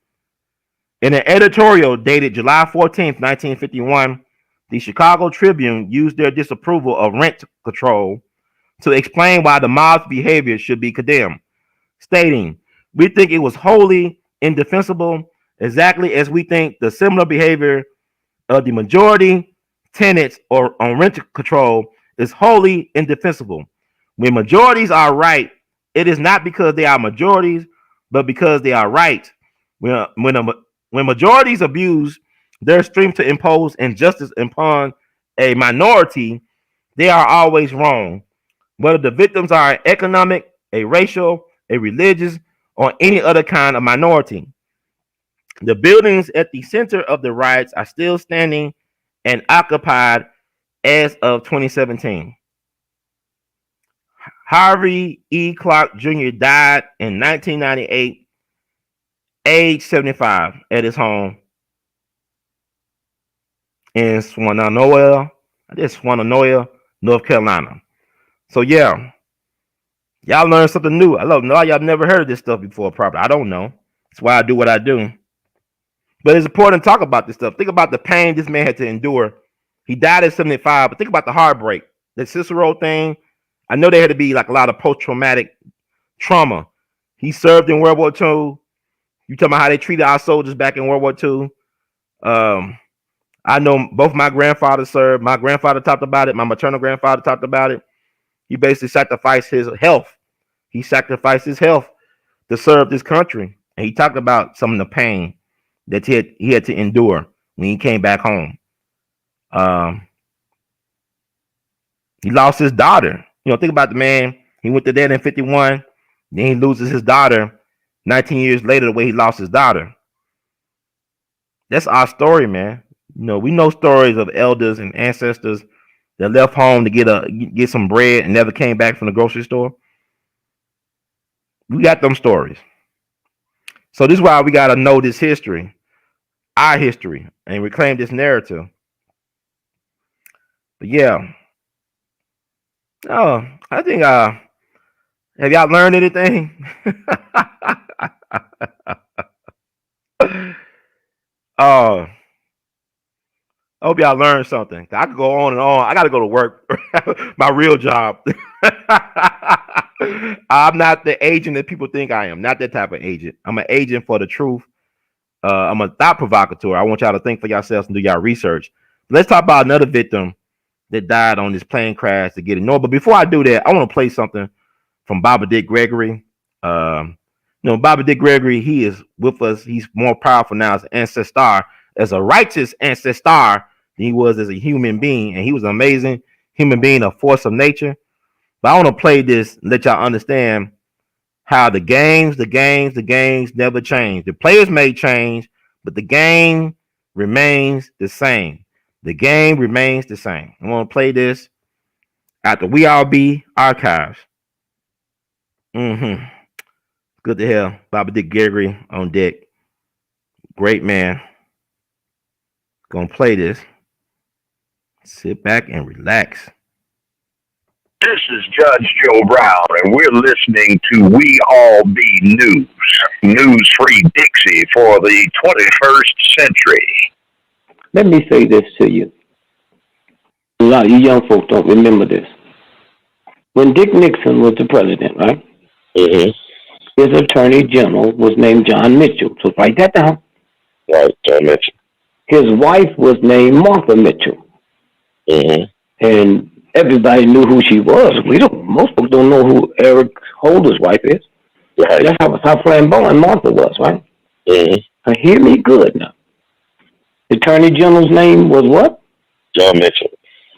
In an editorial dated July 14th, 1951, the Chicago Tribune used their disapproval of rent control to explain why the mob's behavior should be condemned, stating, "We think it was wholly indefensible, exactly as we think the similar behavior of the majority tenants or on rent control is wholly indefensible. When majorities are right, it is not because they are majorities, but because they are right. When majorities abuse their strength to impose injustice upon a minority, they are always wrong, whether the victims are economic, a racial, a religious, or any other kind of minority. The buildings at the center of the riots are still standing and occupied as of 2017. Harvey E. Clark Jr. died in 1998, age 75, at his home in Swannanoa, North Carolina. So yeah, y'all learned something new. I love y'all never heard of this stuff before, probably. I don't know. That's why I do what I do. But it's important to talk about this stuff. Think about the pain this man had to endure. He died at 75, but think about the heartbreak. The Cicero thing, I know there had to be like a lot of post-traumatic trauma. He served in World War II. You talking about how they treated our soldiers back in World War II. I know both my grandfathers served. My grandfather talked about it. My maternal grandfather talked about it. He basically sacrificed his health. He sacrificed his health to serve this country. And he talked about some of the pain that he had to endure when he came back home. He lost his daughter. You know, think about the man. He went to that in 51. Then he loses his daughter 19 years later, the way he lost his daughter. That's our story, man. You know, we know stories of elders and ancestors that left home to get some bread and never came back from the grocery store. We got them stories. So this is why we got to know this history, our history, and reclaim this narrative. But yeah. Oh, I think have y'all learned anything? I hope y'all learned something. I could go on and on. I got to go to work, my real job. I'm not the agent that people think I am. Not that type of agent. I'm an agent for the truth. I'm a thought provocateur. I want y'all to think for yourselves and do y'all research. Let's talk about another victim that died on this plane crash to get ignored. But before I do that, I want to play something from Baba Dick Gregory. Baba Dick Gregory, he is with us. He's more powerful now as an ancestor, as a righteous ancestor than he was as a human being. And he was an amazing human being, a force of nature. But I want to play this and let y'all understand how the games never change. The players may change, but the game remains the same. The game remains the same. I'm going to play this after We All Be Archives. Good to hear Baba Dick Gregory on deck. Great man. Gonna play this. Sit back and relax. This is Judge Joe Brown, and we're listening to We All Be News Free Dixie for the 21st century. Let me say this to you. A lot of you young folks don't remember this. When Dick Nixon was the president, right? Mm-hmm. His attorney general was named John Mitchell. So write that down. Right, John Mitchell. His wife was named Martha Mitchell. Mm-hmm. And everybody knew who she was. Most folks don't know who Eric Holder's wife is. Right. That's how flamboyant Martha was, right? Mm-hmm. Now, hear me good now. The attorney general's name was what? John Mitchell.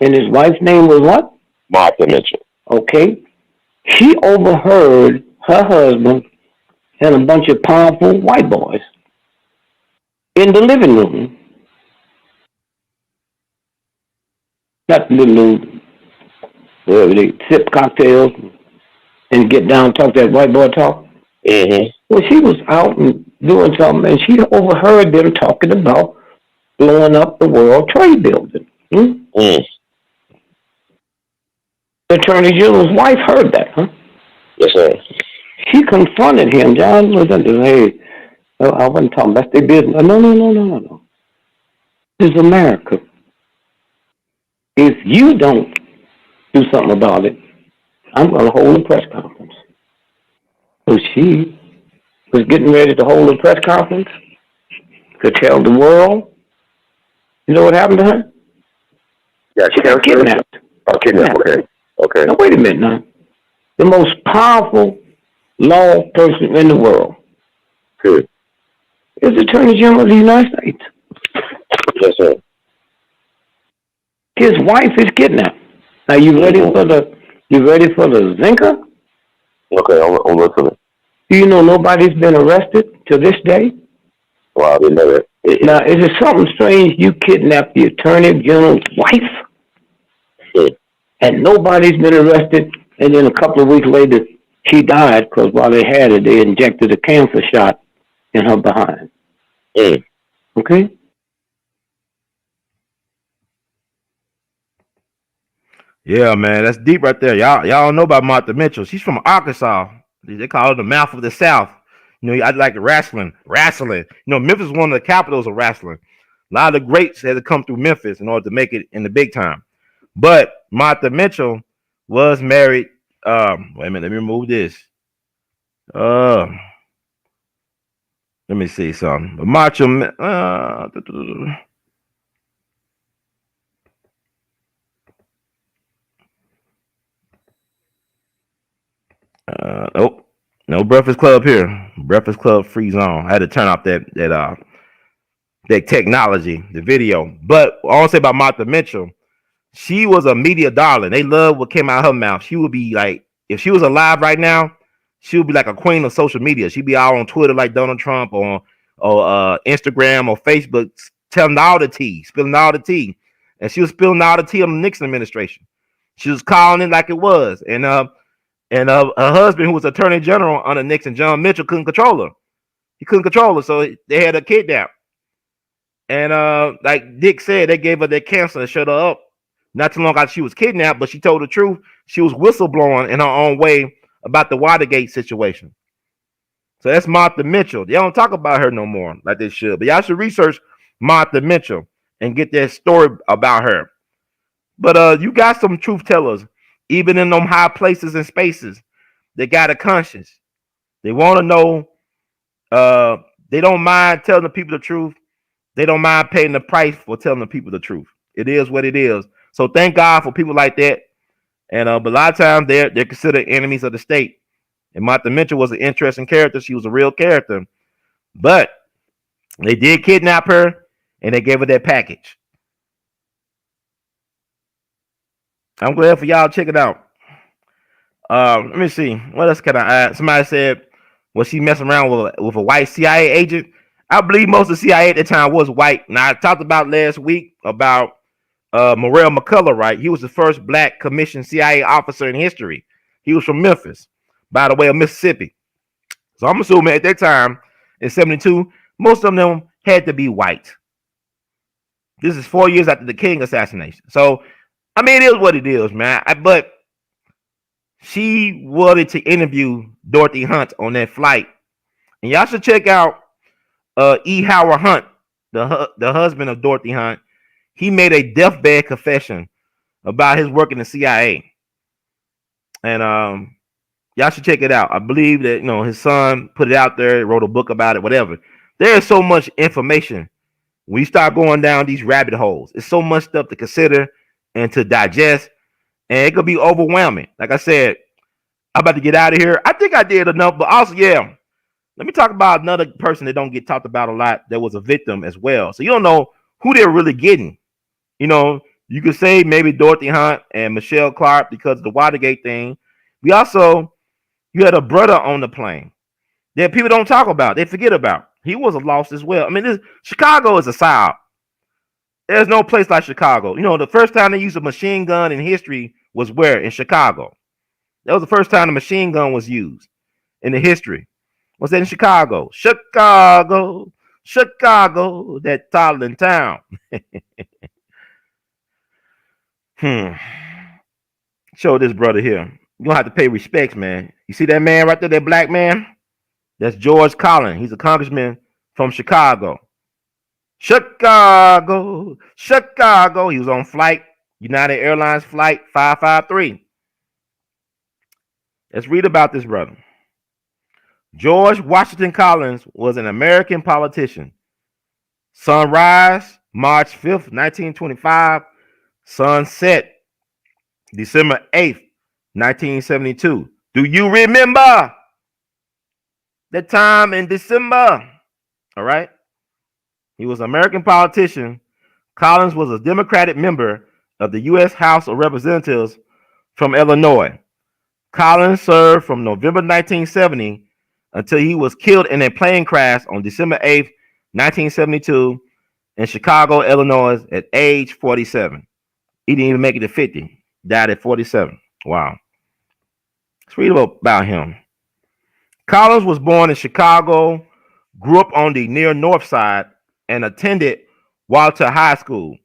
And his wife's name was what? Martha Mitchell. Okay. He overheard her husband and a bunch of powerful white boys in the living room. Not the living room, where they sip cocktails and get down and talk that white boy talk. Mm-hmm. Well, she was out and doing something, and she overheard them talking about blowing up the World Trade Building. The Attorney General's wife heard that, huh? Yes, sir. She confronted him. John was under, hey, I wasn't talking, that's their business. No. This is America. If you don't do something about it, I'm going to hold a press conference. So she was getting ready to hold a press conference to tell the world. You know what happened to her? Yeah, She got kidnapped. Oh, kidnapped. Okay. Now, wait a minute now. The most powerful law person in the world Good. is the Attorney General of the United States. Yes, sir. His wife is kidnapped. Now, you ready for the zinker? Okay, I'm listening. Do you know nobody's been arrested to this day? Well, I didn't know that. Now, is it something strange you kidnapped the Attorney General's wife and nobody's been arrested, and then a couple of weeks later she died because while they had her, they injected a cancer shot in her behind. Okay? Yeah, man, that's deep right there. Y'all know about Martha Mitchell. She's from Arkansas. They call her the mouth of the South. You know, I like wrestling. You know, Memphis is one of the capitals of wrestling. A lot of the greats had to come through Memphis in order to make it in the big time. But Martha Mitchell was married. Wait a minute, let me remove this. Let me see something. Nope. No Breakfast Club here. Breakfast Club free zone. I had to turn off that technology, the video. But I want to say about Martha Mitchell, she was a media darling. They loved what came out of her mouth. She would be like, if she was alive right now, she would be like a queen of social media. She'd be all on Twitter like Donald Trump or Instagram or Facebook, telling all the tea, spilling all the tea. And she was spilling all the tea on the Nixon administration. She was calling it like it was. And her husband, who was Attorney General under Nixon, John Mitchell, couldn't control her. He couldn't control her, so they had her kidnapped. And like Dick said, they gave her that cancer and shut her up. Not too long after she was kidnapped, but she told the truth. She was whistleblowing in her own way about the Watergate situation. So that's Martha Mitchell. They don't talk about her no more like they should. But y'all should research Martha Mitchell and get that story about her. But you got some truth tellers, even in them high places and spaces. They got a conscience. They want to know. They don't mind telling the people the truth. They don't mind paying the price for telling the people the truth. It is what it is. So thank God for people like that. And but a lot of times they're considered enemies of the state. And Martha Mitchell was an interesting character. She was a real character. But they did kidnap her and they gave her that package. I'm glad for y'all. Check it out. Let me see. What else can I add? Somebody said, was she messing around with a white CIA agent? I believe most of the CIA at the time was white. Now, I talked about last week about Morrell McCullough, right? He was the first black commissioned CIA officer in history. He was from Memphis, by the way, of Mississippi. So I'm assuming at that time, in 72, most of them had to be white. This is 4 years after the King assassination. So, I mean, it is what it is, man. But she wanted to interview Dorothy Hunt on that flight. And y'all should check out E. Howard Hunt, the husband of Dorothy Hunt. He made a deathbed confession about his work in the CIA. And y'all should check it out. I believe that his son put it out there, wrote a book about it, whatever. There is so much information when you start going down these rabbit holes. It's so much stuff to consider and to digest, and it could be overwhelming. Like I said, I'm about to get out of here. I think I did enough, but also, yeah, let me talk about another person that don't get talked about a lot that was a victim as well. So you don't know who they're really getting. You could say maybe Dorothy Hunt and Michelle Clark because of the Watergate thing. You had a brother on the plane that people don't talk about. They forget about. He was a loss as well. I mean, Chicago is a psyop. There's no place like Chicago. The first time they used a machine gun in history was where? In Chicago. That was the first time the machine gun was used in the history. Was that in Chicago? Chicago, that toddling town. Show this brother here. You're going to have to pay respects, man. You see that man right there, that black man? That's George Collins. He's a congressman from Chicago. Chicago. He was on United Airlines flight 553. Let's read about this brother. George Washington Collins was an American politician. Sunrise, March 5th, 1925. Sunset, December 8th, 1972. Do you remember that time in December? All right. He was an American politician. Collins was a Democratic member of the U.S. House of Representatives from Illinois. Collins served from November 1970 until he was killed in a plane crash on December 8th, 1972 in Chicago, Illinois at age 47. He didn't even make it to 50. Died at 47. Wow. Let's read about him. Collins was born in Chicago, grew up on the near north side, and attended Walter High School,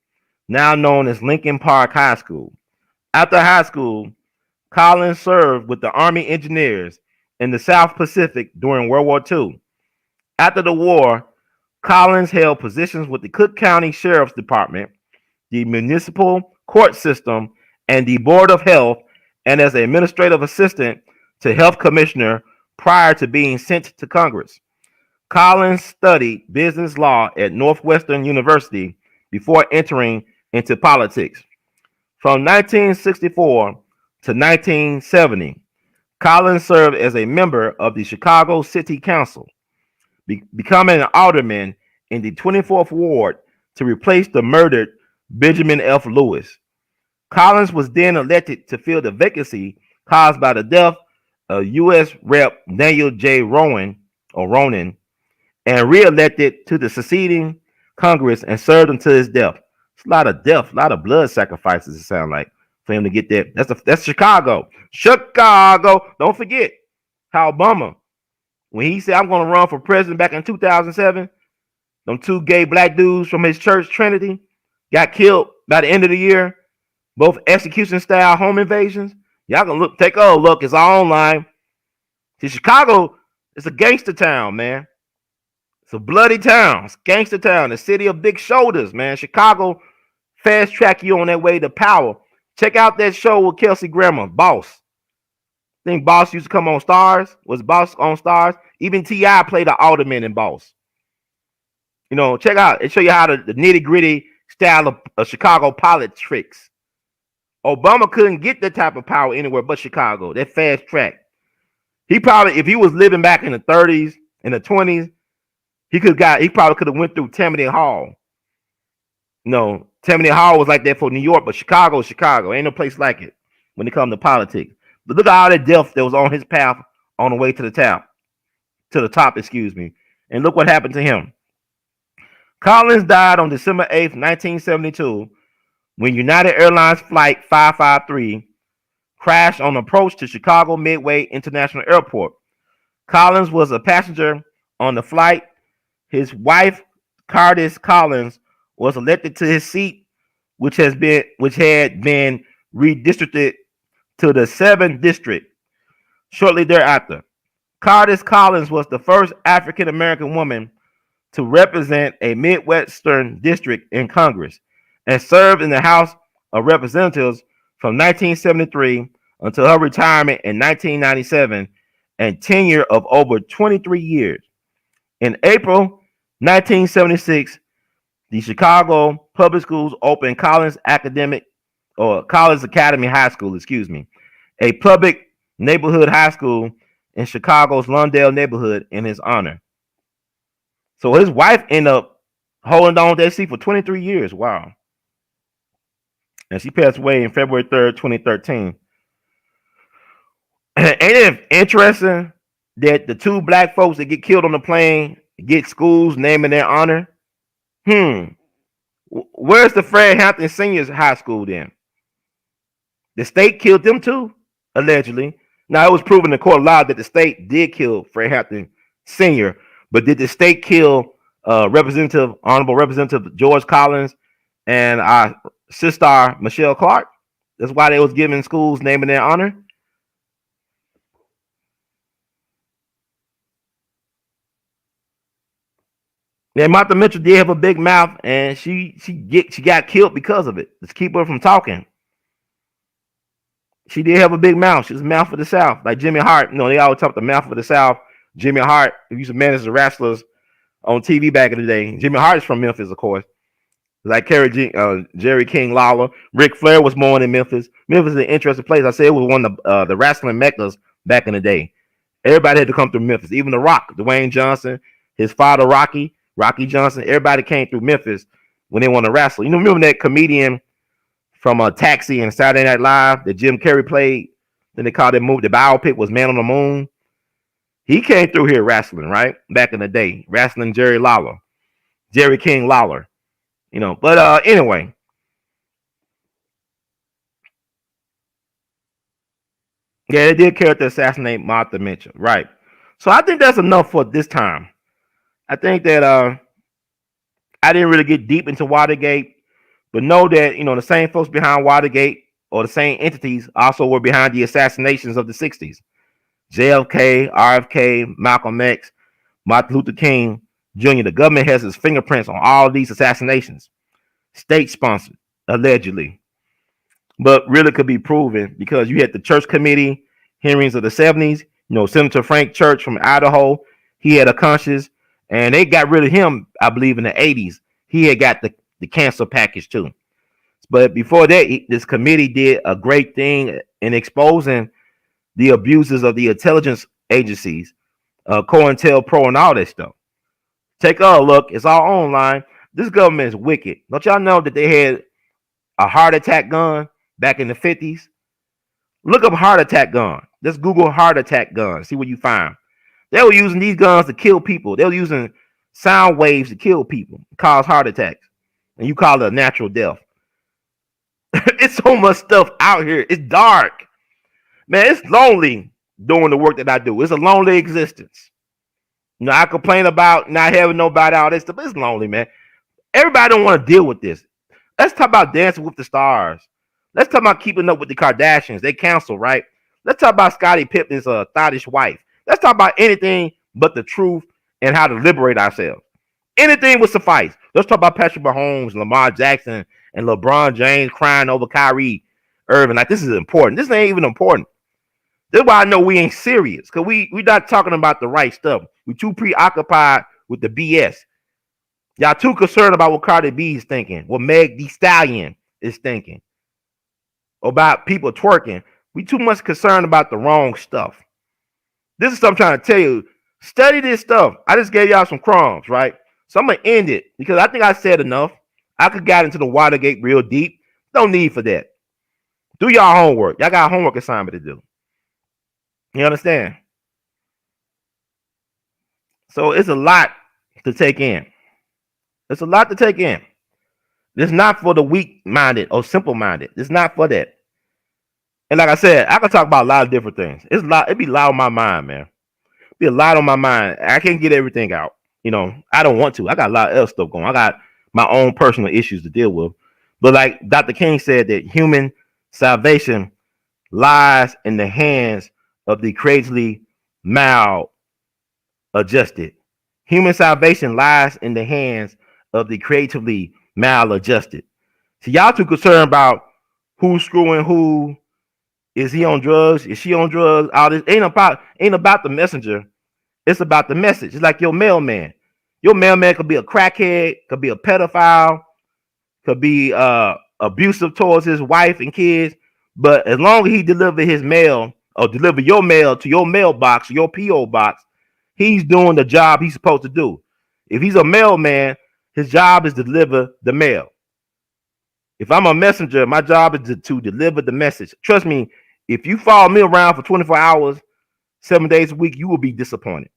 now known as Lincoln Park High School. After high school, Collins served with the Army Engineers in the South Pacific during World War II. After the war, Collins held positions with the Cook County Sheriff's Department, the municipal court system, and the Board of Health, and as an administrative assistant to Health Commissioner prior to being sent to Congress. Collins studied business law at Northwestern University before entering into politics. From 1964 to 1970, Collins served as a member of the Chicago City Council, becoming an alderman in the 24th Ward to replace the murdered Benjamin F. Lewis. Collins was then elected to fill the vacancy caused by the death of U.S. Rep. Daniel J. Ronan, and re-elected to the succeeding Congress and served until his death. It's a lot of death, a lot of blood sacrifices, it sounds like, for him to get that. That's Chicago. Don't forget how Obama, when he said, I'm going to run for president back in 2007, them two gay black dudes from his church, Trinity, got killed by the end of the year. Both execution-style home invasions. Y'all can take a look. It's all online. See, Chicago is a gangster town, man. It's a bloody town. It's a gangster town. The city of big shoulders, man. Chicago fast track you on that way to power. Check out that show with Kelsey Grammer, Boss. think Boss used to come on Stars. Was Boss on Stars? Even T.I. played the alderman in Boss. You know, check out. It show you how the nitty gritty style of Chicago politics. Obama couldn't get that type of power anywhere but Chicago. That fast track. He probably, if he was living back in the 30s, in the 20s, he probably could have went through Tammany Hall. No, Tammany Hall was like that for New York, but Chicago. Ain't no place like it when it comes to politics. But look at all that death that was on his path on the way to the top, excuse me. And look what happened to him. Collins died on December 8th, 1972, when United Airlines Flight 553 crashed on approach to Chicago Midway International Airport. Collins was a passenger on the flight. His wife, Cardis Collins, was elected to his seat, which had been redistricted to the 7th district. Shortly thereafter, Cardis Collins was the first African American woman to represent a Midwestern district in Congress and served in the House of Representatives from 1973 until her retirement in 1997 and tenure of over 23 years. In April 1976, the Chicago Public Schools opened Collins Academy High School, a public neighborhood high school in Chicago's Lawndale neighborhood in his honor. So his wife ended up holding on to that seat for 23 years. Wow. And she passed away in February 3rd, 2013. Ain't it interesting that the two black folks that get killed on the plane get schools named in their honor? Where's the Fred Hampton Senior's High School then? The state killed them too, allegedly. Now, it was proven in court of law that the state did kill Fred Hampton Senior, but did the state kill Honorable Representative George Collins and our sister Michelle Clark? That's why they was giving schools named in their honor. Yeah, Martha Mitchell did have a big mouth, and she got killed because of it. Let's keep her from talking. She did have a big mouth. She was a mouth of the South, like Jimmy Hart. You know, they always talk the mouth of the South. Jimmy Hart, who used to manage the wrestlers on TV back in the day. Jimmy Hart is from Memphis, of course. Like Jerry King Lawler. Ric Flair was born in Memphis. Memphis is an interesting place. I said it was one of the wrestling meccas back in the day. Everybody had to come through Memphis. Even The Rock, Dwayne Johnson, his father Rocky Johnson. Everybody came through Memphis when they wanted to wrestle. You know, remember that comedian from Taxi and Saturday Night Live that Jim Carrey played? Then they called that movie, the biopic was Man on the Moon. He came through here wrestling, right? Back in the day, wrestling Jerry King Lawler. You know, but anyway. Yeah, they did care to assassinate Martha Mitchell, right? So I think that's enough for this time. I think that I didn't really get deep into Watergate, but know that, you know, the same folks behind Watergate or the same entities also were behind the assassinations of the 60s. JFK, RFK, Malcolm X, Martin Luther King Jr. The government has its fingerprints on all of these assassinations, state-sponsored, allegedly, but really could be proven because you had the church committee hearings of the 70s. You know, Senator Frank Church from Idaho, he had a conscience, and they got rid of him, I believe, in the 80s. He had got the cancer package too. But before that, this committee did a great thing in exposing the abuses of the intelligence agencies, COINTELPRO, and all that stuff. Take a look. It's all online. This government is wicked. Don't y'all know that they had a heart attack gun back in the 50s? Look up heart attack gun. Just Google heart attack gun. See what you find. They were using these guns to kill people. They were using sound waves to kill people, cause heart attacks. And you call it a natural death. It's so much stuff out here. It's dark. Man, it's lonely doing the work that I do. It's a lonely existence. You know, I complain about not having nobody, all this stuff, but it's lonely, man. Everybody don't want to deal with this. Let's talk about Dancing with the Stars. Let's talk about Keeping Up with the Kardashians. They cancel, right? Let's talk about Scottie Pippen's thottish wife. Let's talk about anything but the truth and how to liberate ourselves. Anything would suffice. Let's talk about Patrick Mahomes, Lamar Jackson, and LeBron James crying over Kyrie Irving. Like, this is important. This ain't even important. That's why I know we ain't serious, because we not talking about the right stuff. We too preoccupied with the BS. Y'all too concerned about what Cardi B is thinking, what Meg Thee Stallion is thinking, about people twerking. We too much concerned about the wrong stuff. This is what I'm trying to tell you. Study this stuff. I just gave y'all some crumbs, right? So I'm gonna end it because I think I said enough. I could got into the Watergate real deep. No need for that. Do y'all homework. Y'all got a homework assignment to do. You understand? So it's a lot to take in. It's a lot to take in. It's not for the weak-minded or simple-minded. It's not for that. And like I said, I can talk about a lot of different things. It's a lot. It be a lot on my mind, man. Be a lot on my mind. I can't get everything out. You know, I don't want to. I got a lot of else stuff going. I got my own personal issues to deal with. But like Dr. King said, that human salvation lies in the hands of the creatively maladjusted. Human salvation lies in the hands of the creatively maladjusted. So y'all too concerned about who's screwing who. Is he on drugs? Is she on drugs? All this ain't about the messenger. It's about the message. It's like your mailman. Your mailman could be a crackhead, could be a pedophile, could be abusive towards his wife and kids. But as long as he deliver his mail or deliver your mail to your mailbox, your PO box, he's doing the job he's supposed to do. If he's a mailman, his job is to deliver the mail. If I'm a messenger, my job is to deliver the message. Trust me, if you follow me around for 24 hours, 7 days a week, you will be disappointed.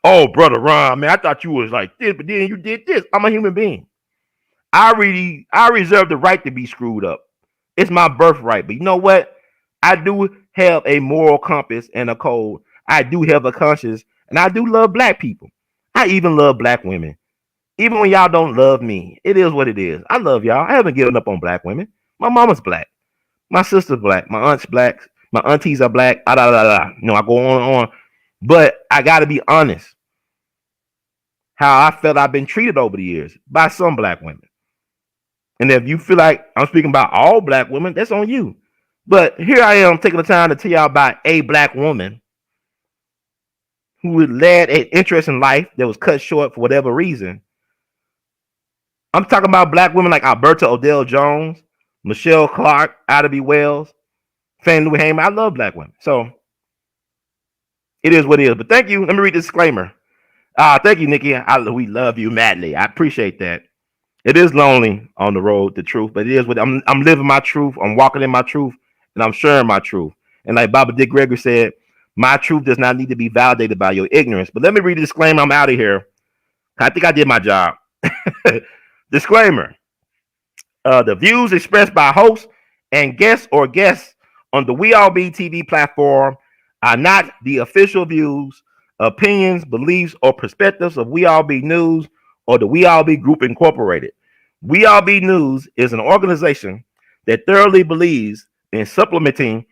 Oh, brother Ron, man, I thought you was like this, but then you did this. I'm a human being. I reserve the right to be screwed up. It's my birthright. But you know what? I do have a moral compass and a code. I do have a conscience, and I do love black people. I even love black women. Even when y'all don't love me, it is what it is. I love y'all. I haven't given up on black women. My mama's black. My sister's black. My aunt's black. My aunties are black. I go on and on. But I got to be honest. How I felt I've been treated over the years by some black women. And if you feel like I'm speaking about all black women, that's on you. But here I am taking the time to tell y'all about a black woman who led an interesting life that was cut short for whatever reason. I'm talking about black women like Alberta Odell Jones, Michelle Clark, Ida B. Wells, Fannie Lou Hamer. I love black women. So it is what it is. But thank you. Let me read the disclaimer. Thank you, Nikki. We love you madly. I appreciate that. It is lonely on the road to truth, but it is what I'm living my truth. I'm walking in my truth, and I'm sharing my truth. And like Baba Dick Gregory said, my truth does not need to be validated by your ignorance. But let me read the disclaimer. I'm out of here. I think I did my job. Disclaimer. The views expressed by hosts and guests on the We All Be TV platform are not the official views, opinions, beliefs, or perspectives of We All Be News or the We All Be Group Incorporated. We All Be News is an organization that thoroughly believes in supplementing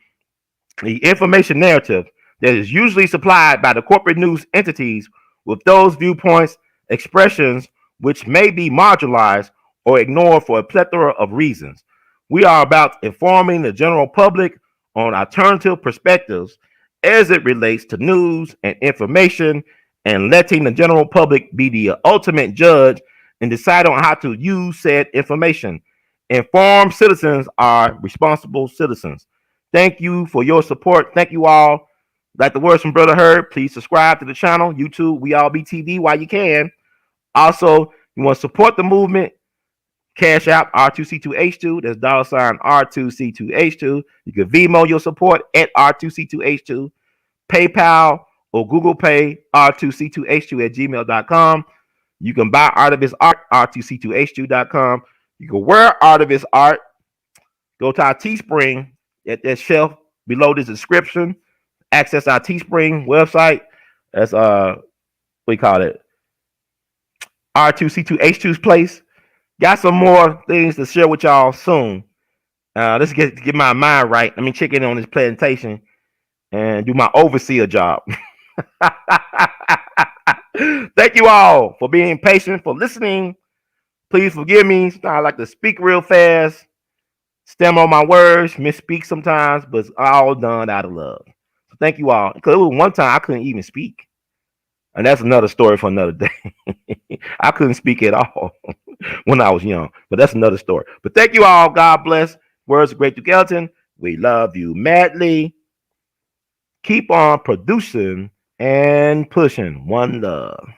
the information narrative that is usually supplied by the corporate news entities with those viewpoints, expressions which may be marginalized or ignored for a plethora of reasons. We are about informing the general public on alternative perspectives as it relates to news and information, and letting the general public be the ultimate judge and decide on how to use said information. Informed citizens are responsible citizens. Thank you for your support. Thank you all. Like the words from Brother Herb, please subscribe to the channel, YouTube, We All Be TV while you can. Also, you want to support the movement, Cash App R2C2H2. That's $ R2C2H2. You can Venmo your support at R2C2H2. PayPal or Google Pay R2C2H2 at gmail.com. You can buy Artivist art R2C2H2.com. You can wear Artivist art. Go to our Teespring at that shelf below the description. Access our Teespring website. That's what we call it, R2C2H2's place. Got some more things to share with y'all soon. Let's get my mind right. Let me check in on this presentation and do my overseer job. Thank you all for being patient, for listening. Please forgive me. I like to speak real fast, stammer on my words, misspeak sometimes, but it's all done out of love. So thank you all. Because it was one time I couldn't even speak. And that's another story for another day. I couldn't speak at all when I was young, but that's another story. But thank you all. God bless. Words of Great Skeleton. We love you madly. Keep on producing and pushing. One love.